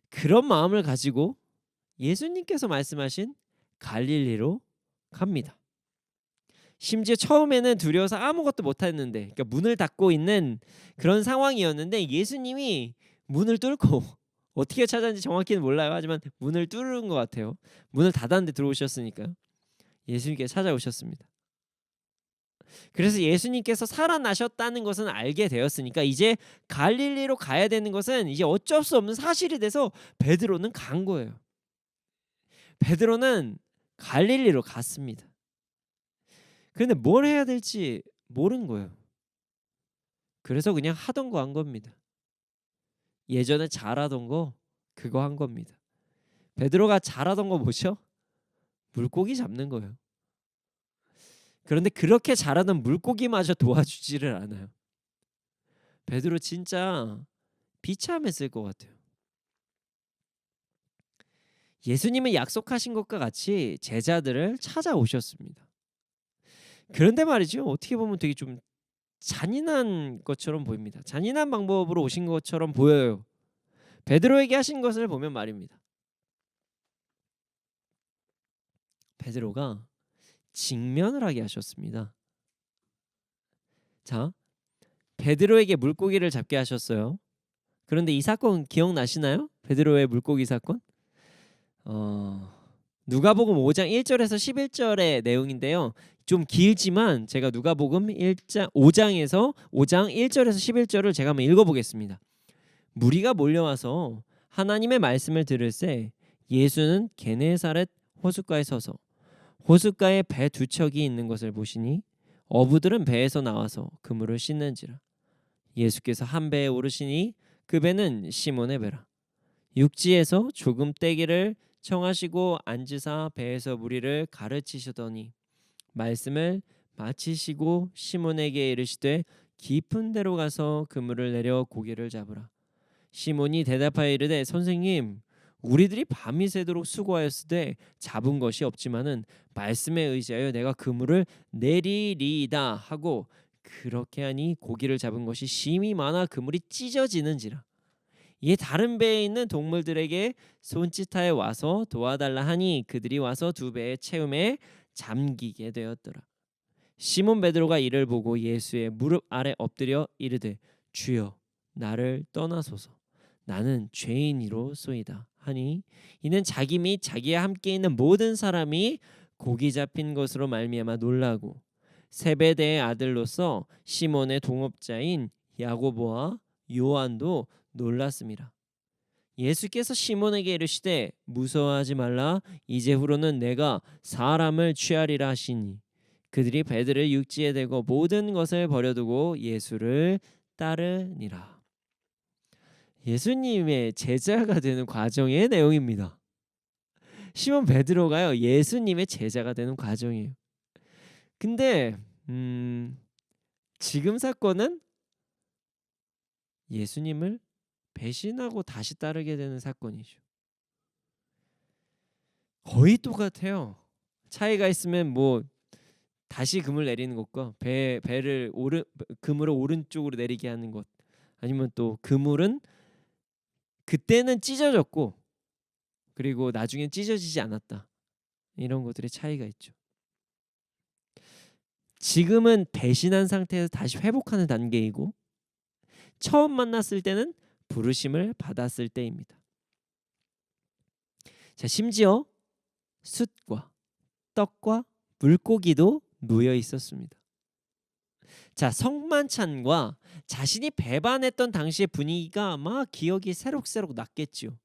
그런 마음을 가지고 예수님께서 말씀하신 갈릴리로 갑니다. 심지어 처음에는 두려워서 아무것도 못했는데, 그러니까 문을 닫고 있는 그런 상황이었는데 예수님이 문을 뚫고 어떻게 찾았는지 정확히는 몰라요. 하지만 문을 뚫은 것 같아요. 문을 닫았는데 들어오셨으니까요. 예수님께 찾아오셨습니다. 그래서 예수님께서 살아나셨다는 것은 알게 되었으니까 이제 갈릴리로 가야 되는 것은 이제 어쩔 수 없는 사실이 돼서 베드로는 간 거예요. 베드로는 갈릴리로 갔습니다. 그런데 뭘 해야 될지 모르는 거예요. 그래서 그냥 하던 거 한 겁니다. 예전에 잘하던 거 그거 한 겁니다. 베드로가 잘하던 거 뭐죠? 물고기 잡는 거예요. 그런데 그렇게 잘하던 물고기마저 도와주지를 않아요. 베드로 진짜 비참했을 것 같아요. 예수님은 약속하신 것과 같이 제자들을 찾아오셨습니다. 그런데 말이죠. 어떻게 보면 되게 좀 잔인한 것처럼 보입니다. 잔인한 방법으로 오신 것처럼 보여요. 베드로에게 하신 것을 보면 말입니다. 베드로가 직면을 하게 하셨습니다. 자, 베드로에게 물고기를 잡게 하셨어요. 그런데 이 사건 기억나시나요? 베드로의 물고기 사건? 누가복음 5장 1절에서 11절의 내용인데요. 좀 길지만 제가 누가복음 5장에서 5장 1절에서 11절을 제가 한번 읽어보겠습니다. 무리가 몰려와서 하나님의 말씀을 들을새 예수는 게네사렛 호숫가에 서서 호숫가에 배 두 척이 있는 것을 보시니 어부들은 배에서 나와서 그물을 씻는지라. 예수께서 한 배에 오르시니 그 배는 시몬의 배라. 육지에서 조금 떼기를 청하시고 앉으사 배에서 무리를 가르치시더니 말씀을 마치시고 시몬에게 이르시되 깊은 데로 가서 그물을 내려 고기를 잡으라. 시몬이 대답하여 이르되 선생님 우리들이 밤이 새도록 수고하였으되 잡은 것이 없지만은 말씀에 의지하여 내가 그물을 내리리이다 하고 그렇게 하니 고기를 잡은 것이 심히 많아 그물이 찢어지는지라. 이에 다른 배에 있는 동물들에게 손짓하여 와서 도와달라 하니 그들이 와서 두 배의 채움에 잠기게 되었더라. 시몬 베드로가 이를 보고 예수의 무릎 아래 엎드려 이르되 주여 나를 떠나소서 나는 죄인이로소이다 하니 이는 자기 및 자기와 함께 있는 모든 사람이 고기 잡힌 것으로 말미암아 놀라고 세베대의 아들로서 시몬의 동업자인 야고보와 요한도 놀랐습니다. 예수께서 시몬에게 이르시되 무서워하지 말라 이제후로는 내가 사람을 취하리라 하시니 그들이 배들을 육지에 대고 모든 것을 버려두고 예수를 따르니라. 예수님의 제자가 되는 과정의 내용입니다. 시몬 베드로가요 예수님의 제자가 되는 과정이에요. 근데 지금 사건은 예수님을 배신하고 다시 따르게 되는 사건이죠. 거의 똑같아요. 차이가 있으면 뭐 다시 그물 내리는 것과 배를 그물을 오른쪽으로 내리게 하는 것, 아니면 또 그물은 그때는 찢어졌고 그리고 나중엔 찢어지지 않았다. 이런 것들의 차이가 있죠. 지금은 배신한 상태에서 다시 회복하는 단계이고 처음 만났을 때는 부르심을 받았을 때입니다. 자, 심지어 숯과 떡과 물고기도 놓여 있었습니다. 자, 성만찬과 자신이 배반했던 당시의 분위기가 아마 기억이 새록새록 났겠지요.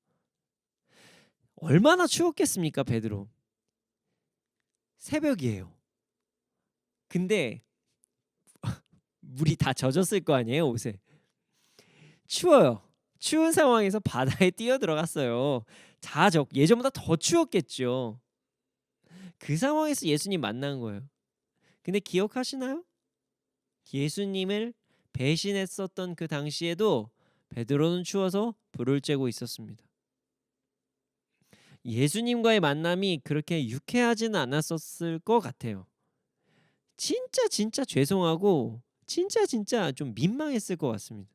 얼마나 추웠겠습니까, 베드로? 새벽이에요. 근데 물이 다 젖었을 거 아니에요, 옷에. 추워요. 추운 상황에서 바다에 뛰어 들어갔어요. 자적 예전보다 더 추웠겠죠. 그 상황에서 예수님 만난 거예요. 근데 기억하시나요? 예수님을 배신했었던 그 당시에도 베드로는 추워서 불을 쬐고 있었습니다. 예수님과의 만남이 그렇게 유쾌하지는 않았었을 것 같아요. 진짜 죄송하고 진짜 좀 민망했을 것 같습니다.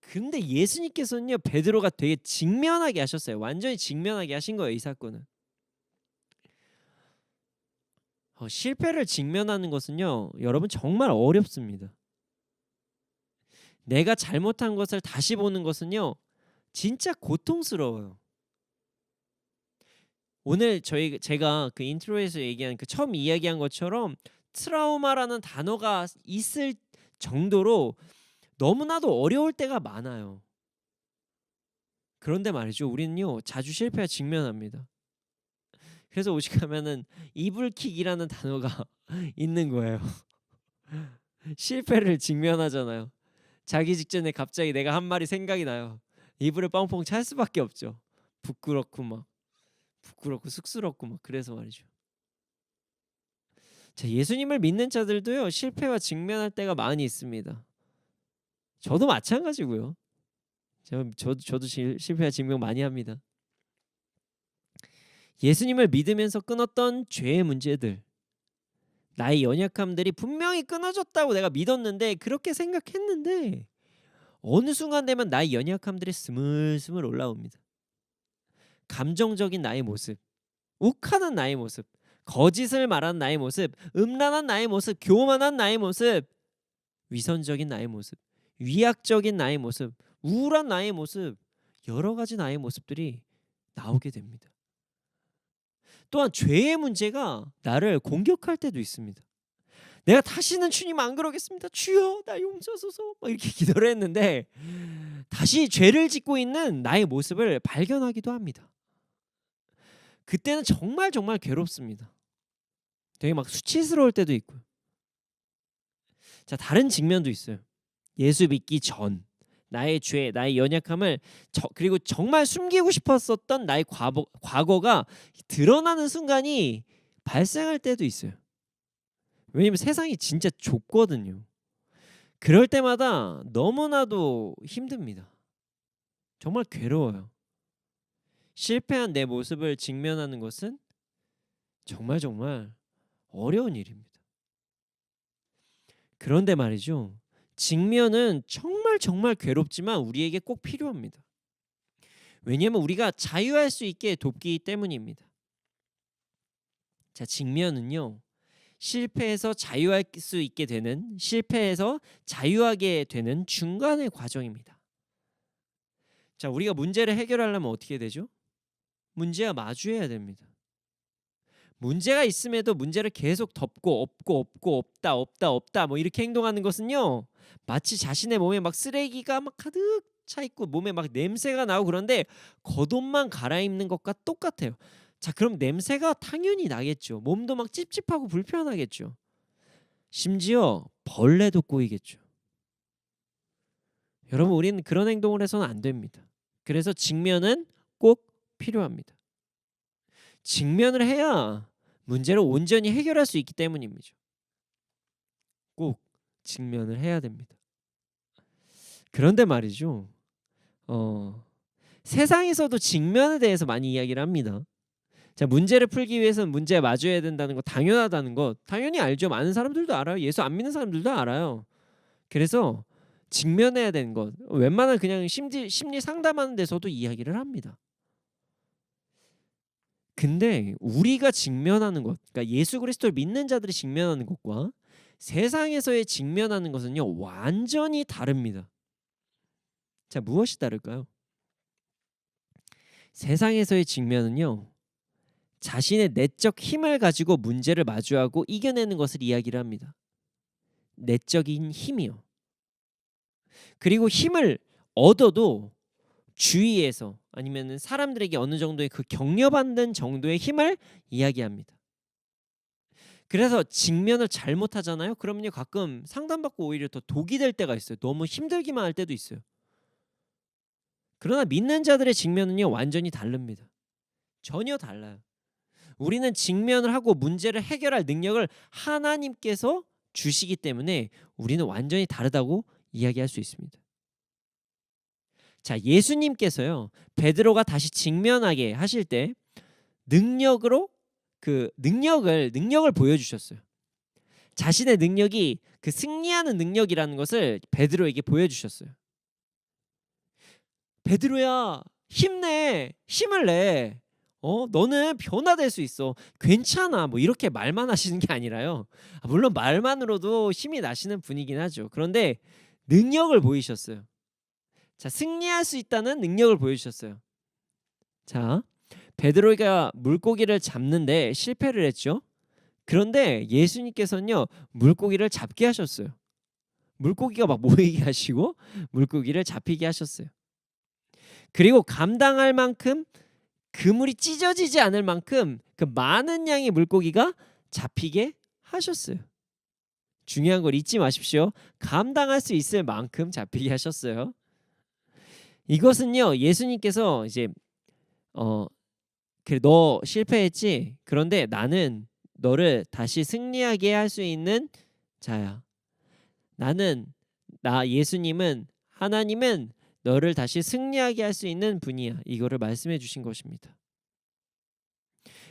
근데 예수님께서는요 베드로가 되게 직면하게 하셨어요. 완전히 직면하게 하신 거예요, 이 사건은. 실패를 직면하는 것은요 여러분 정말 어렵습니다. 내가 잘못한 것을 다시 보는 것은요 진짜 고통스러워요. 오늘 제가 그 인트로에서 얘기한 그 처음 이야기한 것처럼 트라우마라는 단어가 있을 정도로 너무나도 어려울 때가 많아요. 그런데 말이죠. 우리는요 자주 실패와 직면합니다. 그래서 오직하면은 이불킥이라는 단어가 있는 거예요. 실패를 직면하잖아요. 자기 직전에 갑자기 내가 한 말이 생각이 나요. 이불을 뻥뻥 찰 수밖에 없죠. 부끄럽고 쑥스럽고 막 그래서 말이죠. 자, 예수님을 믿는 자들도요 실패와 직면할 때가 많이 있습니다. 저도 마찬가지고요. 저도 실패와 직면 많이 합니다. 예수님을 믿으면서 끊었던 죄의 문제들, 나의 연약함들이 분명히 끊어졌다고 내가 믿었는데 그렇게 생각했는데 어느 순간 되면 나의 연약함들이 스물스물 올라옵니다. 감정적인 나의 모습, 욱하는 나의 모습, 거짓을 말하는 나의 모습, 음란한 나의 모습, 교만한 나의 모습, 위선적인 나의 모습, 위약적인 나의 모습, 우울한 나의 모습, 여러 가지 나의 모습들이 나오게 됩니다. 또한 죄의 문제가 나를 공격할 때도 있습니다. 내가 다시는 주님 안 그러겠습니다. 주여 나 용서하소서 막 이렇게 기도를 했는데 다시 죄를 짓고 있는 나의 모습을 발견하기도 합니다. 그때는 정말 괴롭습니다. 되게 막 수치스러울 때도 있고요. 자, 다른 측면도 있어요. 예수 믿기 전 나의 죄, 나의 연약함을 그리고 정말 숨기고 싶었었던 나의 과거가 드러나는 순간이 발생할 때도 있어요. 왜냐면 세상이 진짜 좁거든요. 그럴 때마다 너무나도 힘듭니다. 정말 괴로워요. 실패한 내 모습을 직면하는 것은 정말 어려운 일입니다. 그런데 말이죠. 직면은 정말 괴롭지만 우리에게 꼭 필요합니다. 왜냐하면 우리가 자유할 수 있게 돕기 때문입니다. 자, 직면은요. 실패해서 자유할 수 있게 되는, 실패해서 자유하게 되는 중간의 과정입니다. 자, 우리가 문제를 해결하려면 어떻게 되죠? 문제와 마주해야 됩니다. 문제가 있음에도 문제를 계속 덮고 없다 뭐 이렇게 행동하는 것은요 마치 자신의 몸에 막 쓰레기가 막 가득 차 있고 몸에 막 냄새가 나고 그런데 겉옷만 갈아입는 것과 똑같아요. 자, 그럼 냄새가 당연히 나겠죠. 몸도 막 찝찝하고 불편하겠죠. 심지어 벌레도 꼬이겠죠. 여러분, 우리는 그런 행동을 해서는 안 됩니다. 그래서 직면은 꼭 필요합니다. 직면을 해야 문제를 온전히 해결할 수 있기 때문입니다. 꼭 직면을 해야 됩니다. 그런데 말이죠. 세상에서도 직면에 대해서 많이 이야기를 합니다. 자, 문제를 풀기 위해서는 문제에 마주해야 된다는 거 당연하다는 것 당연히 알죠. 많은 사람들도 알아요. 예수 안 믿는 사람들도 알아요. 그래서 직면해야 되는 것 웬만한 그냥 심리 상담하는 데서도 이야기를 합니다. 근데 우리가 직면하는 것, 그러니까 예수 그리스도를 믿는 자들이 직면하는 것과 세상에서의 직면하는 것은요 완전히 다릅니다. 자, 무엇이 다를까요? 세상에서의 직면은요 자신의 내적 힘을 가지고 문제를 마주하고 이겨내는 것을 이야기를 합니다. 내적인 힘이요. 그리고 힘을 얻어도 주위에서 아니면 사람들에게 어느 정도의 그 격려받는 정도의 힘을 이야기합니다. 그래서 직면을 잘못하잖아요. 그러면요 가끔 상담받고 오히려 더 독이 될 때가 있어요. 너무 힘들기만 할 때도 있어요. 그러나 믿는 자들의 직면은요 완전히 다릅니다. 전혀 달라요. 우리는 직면을 하고 문제를 해결할 능력을 하나님께서 주시기 때문에 우리는 완전히 다르다고 이야기할 수 있습니다. 자, 예수님께서요 베드로가 다시 직면하게 하실 때 능력으로 그 능력을 보여주셨어요. 자신의 능력이 그 승리하는 능력이라는 것을 베드로에게 보여주셨어요. 베드로야, 힘내, 힘을 내. 너는 변화될 수 있어. 괜찮아. 뭐 이렇게 말만 하시는 게 아니라요. 물론 말만으로도 힘이 나시는 분이긴 하죠. 그런데 능력을 보이셨어요. 자, 승리할 수 있다는 능력을 보여주셨어요. 자, 베드로가 물고기를 잡는데 실패를 했죠. 그런데 예수님께서는요 물고기를 잡게 하셨어요. 물고기가 막 모이게 하시고 물고기를 잡히게 하셨어요. 그리고 감당할 만큼 그물이 찢어지지 않을 만큼 그 많은 양의 물고기가 잡히게 하셨어요. 중요한 걸 잊지 마십시오. 감당할 수 있을 만큼 잡히게 하셨어요. 이것은요 예수님께서 이제 그래 너 실패했지? 그런데 나는 너를 다시 승리하게 할 수 있는 자야. 나 예수님은 하나님은 너를 다시 승리하게 할 수 있는 분이야. 이거를 말씀해 주신 것입니다.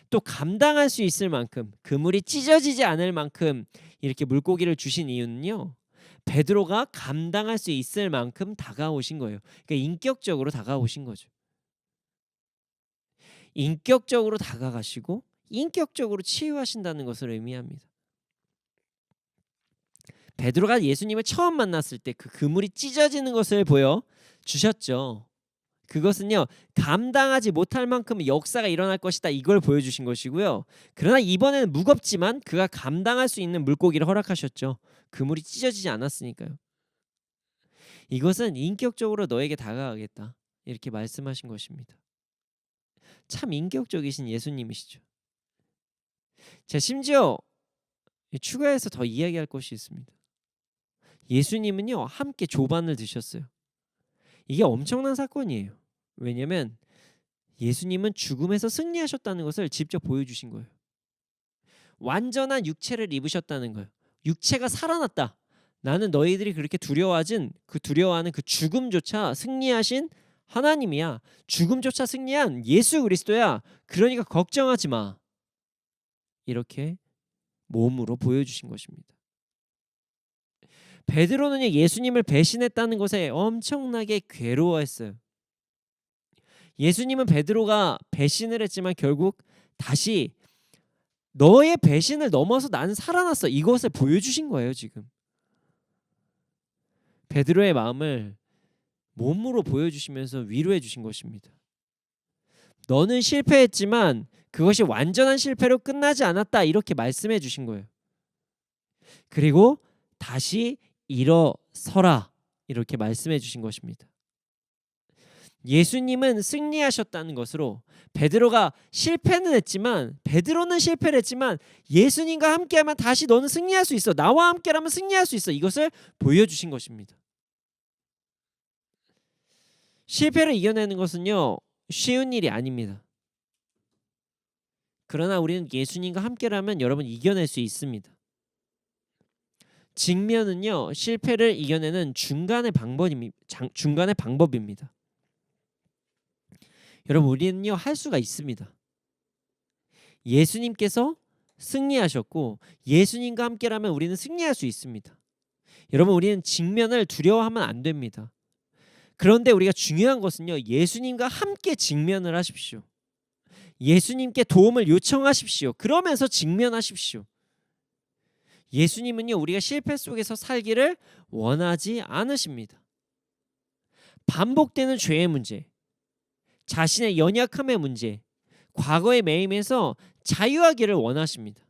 또 감당할 수 있을 만큼 그물이 찢어지지 않을 만큼 이렇게 물고기를 주신 이유는요. 베드로가 감당할 수 있을 만큼 다가오신 거예요. 그러니까 인격적으로 다가오신 거죠. 인격적으로 다가가시고 인격적으로 치유하신다는 것을 의미합니다. 베드로가 예수님을 처음 만났을 때 그 그물이 찢어지는 것을 보여 주셨죠. 그것은요 감당하지 못할 만큼 역사가 일어날 것이다 이걸 보여주신 것이고요. 그러나 이번에는 무겁지만 그가 감당할 수 있는 물고기를 허락하셨죠. 그물이 찢어지지 않았으니까요. 이것은 인격적으로 너에게 다가가겠다 이렇게 말씀하신 것입니다. 참 인격적이신 예수님이시죠. 자, 심지어 추가해서 더 이야기할 것이 있습니다. 예수님은요 함께 조반을 드셨어요. 이게 엄청난 사건이에요. 왜냐하면 예수님은 죽음에서 승리하셨다는 것을 직접 보여주신 거예요. 완전한 육체를 입으셨다는 거예요. 육체가 살아났다. 나는 너희들이 그렇게 두려워하는 그 죽음조차 승리하신 하나님이야. 죽음조차 승리한 예수 그리스도야. 그러니까 걱정하지 마. 이렇게 몸으로 보여주신 것입니다. 베드로는 예수님을 배신했다는 것에 엄청나게 괴로워했어요. 예수님은 베드로가 배신을 했지만 결국 다시 너의 배신을 넘어서 나는 살아났어. 이것을 보여주신 거예요 지금. 베드로의 마음을 몸으로 보여주시면서 위로해 주신 것입니다. 너는 실패했지만 그것이 완전한 실패로 끝나지 않았다. 이렇게 말씀해 주신 거예요. 그리고 다시 일어서라. 이렇게 말씀해 주신 것입니다. 예수님은 승리하셨다는 것으로 베드로는 실패를 했지만 예수님과 함께하면 다시 너는 승리할 수 있어. 나와 함께라면 승리할 수 있어. 이것을 보여주신 것입니다. 실패를 이겨내는 것은요 쉬운 일이 아닙니다. 그러나 우리는 예수님과 함께라면 여러분 이겨낼 수 있습니다. 직면은요 실패를 이겨내는 중간의 방법입니다. 여러분 우리는요 할 수가 있습니다. 예수님께서 승리하셨고 예수님과 함께라면 우리는 승리할 수 있습니다. 여러분 우리는 직면을 두려워하면 안 됩니다. 그런데 우리가 중요한 것은요 예수님과 함께 직면을 하십시오. 예수님께 도움을 요청하십시오. 그러면서 직면하십시오. 예수님은요 우리가 실패 속에서 살기를 원하지 않으십니다. 반복되는 죄의 문제, 자신의 연약함의 문제, 과거의 매임에서 자유하기를 원하십니다.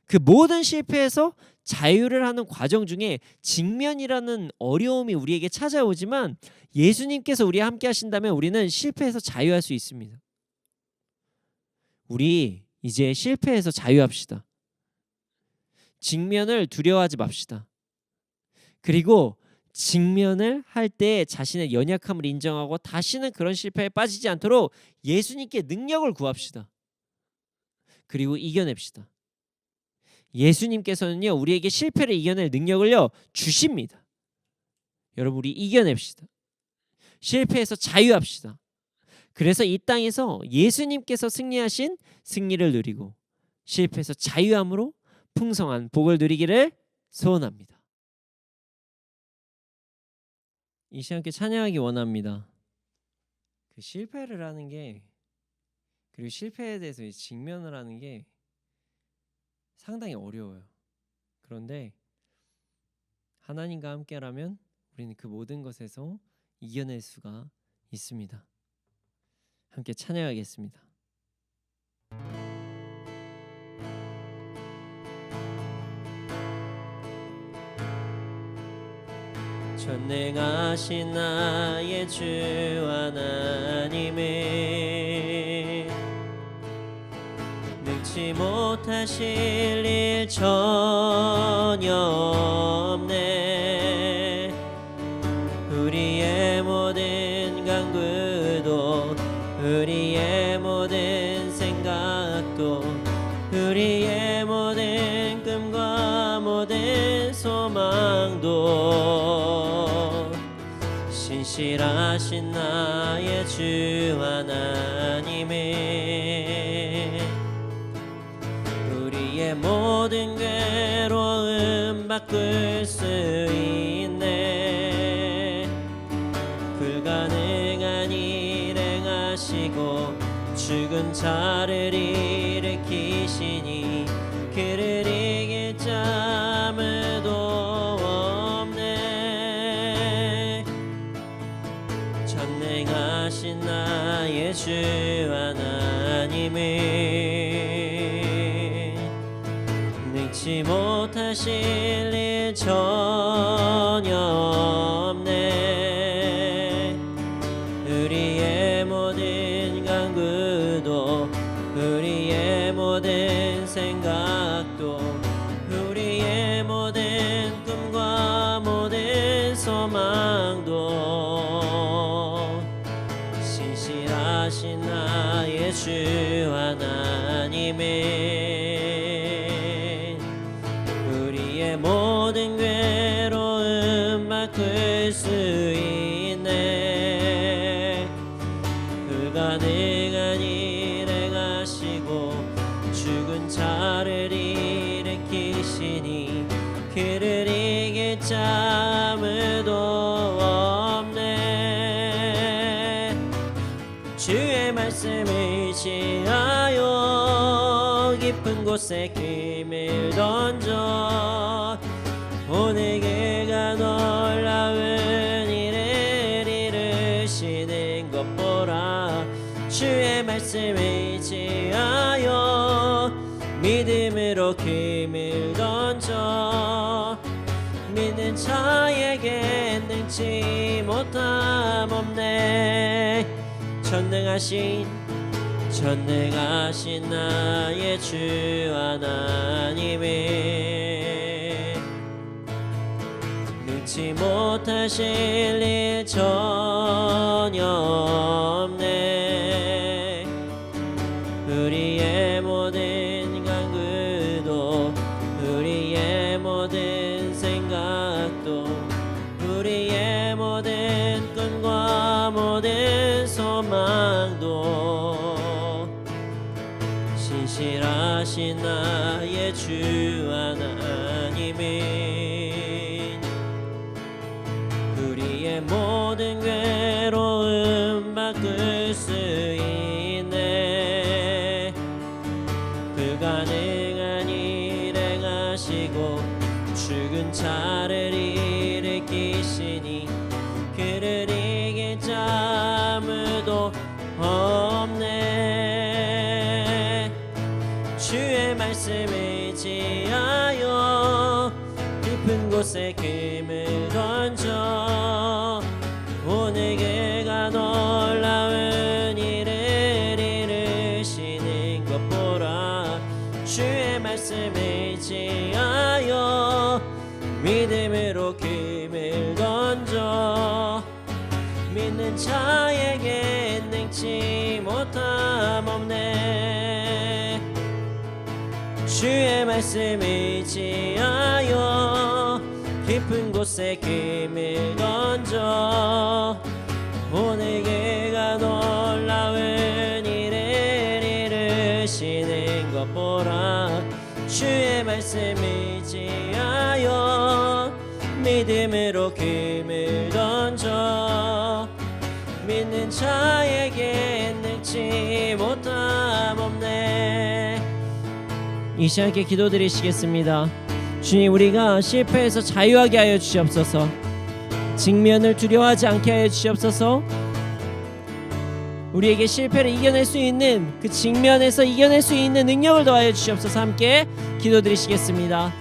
그 모든 실패에서 자유를 하는 과정 중에 직면이라는 어려움이 우리에게 찾아오지만 예수님께서 우리와 함께 하신다면 우리는 실패에서 자유할 수 있습니다. 우리 이제 실패에서 자유합시다. 직면을 두려워하지 맙시다. 그리고 직면을 할 때 자신의 연약함을 인정하고 다시는 그런 실패에 빠지지 않도록 예수님께 능력을 구합시다. 그리고 이겨냅시다. 예수님께서는요 우리에게 실패를 이겨낼 능력을요 주십니다. 여러분 우리 이겨냅시다. 실패에서 자유합시다. 그래서 이 땅에서 예수님께서 승리하신 승리를 누리고 실패에서 자유함으로 풍성한 복을 누리기를 소원합니다. 이 시간께 찬양하기 원합니다. 그 실패를 하는 게 그리고 실패에 대해서 직면을 하는 게 상당히 어려워요. 그런데 하나님과 함께라면 우리는 그 모든 것에서 이겨낼 수가 있습니다. 함께 찬양하겠습니다. 전능하신 나의 주 하나님의 능치 못하실 일 전혀 없네. 우리의 모든 강구도 우리의 모든 생각도 우리의 모든 꿈과 모든 소망도 신실하신 나의 주 하나님의 우리의 모든 괴로움 바꿀 수 있네. 불가능한 일 행하시고 죽은 자를 일으키시니 그를 이길 자 아무도 없네. 전능하신 나의 주 하나님의 능치 못하실 일 전혀 없네. 우리의 모든 강구도 우리의 모든 생각도 우리의 모든 꿈과 모든 소망도 신실하신 나의 주 하나님의 우리의 모든 괴로움 바꿀 수 있네. 불가능한 일 행하시고 죽은 자를 일으키시니 그를 이길 자 아무도 없네. 주의 말씀을 의지하여 깊은 곳에 김을 던져 오늘 그가 놀라운 일을 이루시는 것 보라. 주의 말씀을 의지하여 믿음으로 금을 던져 믿는 자에게 능치 못함 없네. 전능하신 나의 주 하나님의 능치 못하실 일 전혀 없네. 우리의 모든 강구도 우리의 모든 생각도 우리의 모든 꿈과 모든 소망도 신실하신 나의 주 하나님의 우리의 모든 괴로움 바꿀 수 있네. 불가능한 일 행하시고 죽은 자를 일으키시니 그를 이길 자 아무도 없네. 주의 말씀을 의지하여 깊은 곳에 금을 던져 오늘 그가 놀라운 일을 이루시는 것 보라. 주의 말씀을 의지하여 믿음으로 금을 던져 자에게 능치 못함 없네. 주의 말씀 의지하여 깊은 곳에 김을 던져 오늘 그가 놀라운 일을 이루시는 것 보라. 주의 말씀 의지하여 믿음으로 금을 던져 믿는 자에게 능치 못함 없네. 이 시간께 기도드리시겠습니다. 주님, 우리가 실패해서 자유하게 하여 주시옵소서. 직면을 두려워하지 않게 하여 주시옵소서. 우리에게 실패를 이겨낼 수 있는 그 직면에서 이겨낼 수 있는 능력을 더하여 주시옵소서. 함께 기도드리시겠습니다.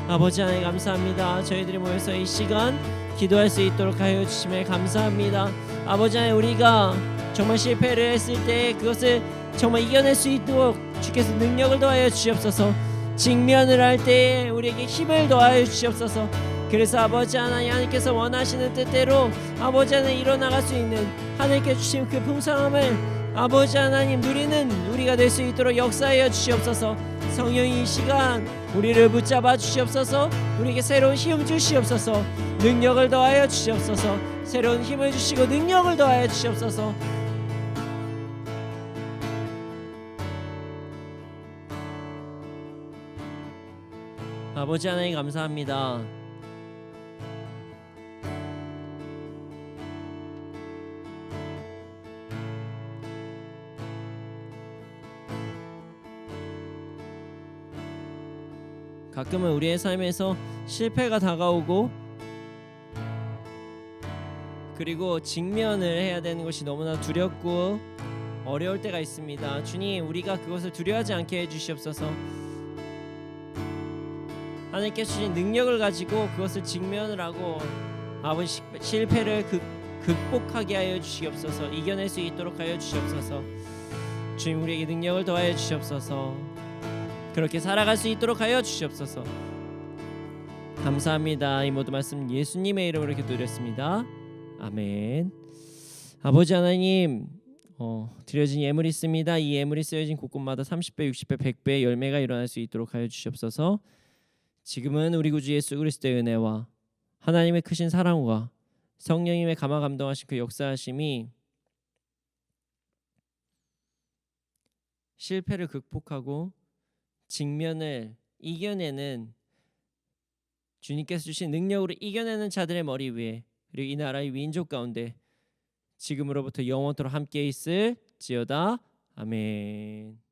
아버지 하나님 감사합니다. 저희들이 모여서 이 시간 기도할 수 있도록 하여 주심에 감사합니다. 아버지 하나님, 우리가 정말 실패를 했을 때 그것을 정말 이겨낼 수 있도록 주께서 능력을 더하여 주시옵소서. 직면을 할 때에 우리에게 힘을 더하여 주시옵소서. 그래서 아버지 하나님, 하나님께서 원하시는 뜻대로 아버지 하나님 일어나갈 수 있는 하나님께 주신 그 풍성함을 아버지 하나님 누리는 우리가 될 수 있도록 역사하여 주시옵소서. 성령이 이 시간 우리를 붙잡아 주시옵소서. 우리에게 새로운 힘 주시옵소서. 능력을 더하여 주시옵소서. 새로운 힘을 주시고 능력을 더하여 주시옵소서. 아버지 하나님 감사합니다. 가끔은 우리의 삶에서 실패가 다가오고 그리고 직면을 해야 되는 것이 너무나 두렵고 어려울 때가 있습니다. 주님, 우리가 그것을 두려워하지 않게 해주시옵소서. 하나님께 주신 능력을 가지고 그것을 직면을 하고 아버지 실패를 극복하게 하여 주시옵소서. 이겨낼 수 있도록 하여 주시옵소서. 주님, 우리에게 능력을 더하여 주시옵소서. 그렇게 살아갈 수 있도록 하여 주시옵소서. 감사합니다. 이 모든 말씀 예수님의 이름으로 기도드렸습니다. 아멘. 아버지 하나님, 드려진 예물이 있습니다. 이 예물이 쓰여진 곳곳마다 30배, 60배, 100배의 열매가 일어날 수 있도록 하여 주시옵소서. 지금은 우리 구주 예수 그리스도의 은혜와 하나님의 크신 사랑과 성령님의 감화 감동하신 그 역사하심이 실패를 극복하고 직면을 이겨내는 주님께서 주신 능력으로 이겨내는 자들의 머리 위에 그리고 이 나라의 민족 가운데 지금으로부터 영원토록 함께 있을지어다. 아멘.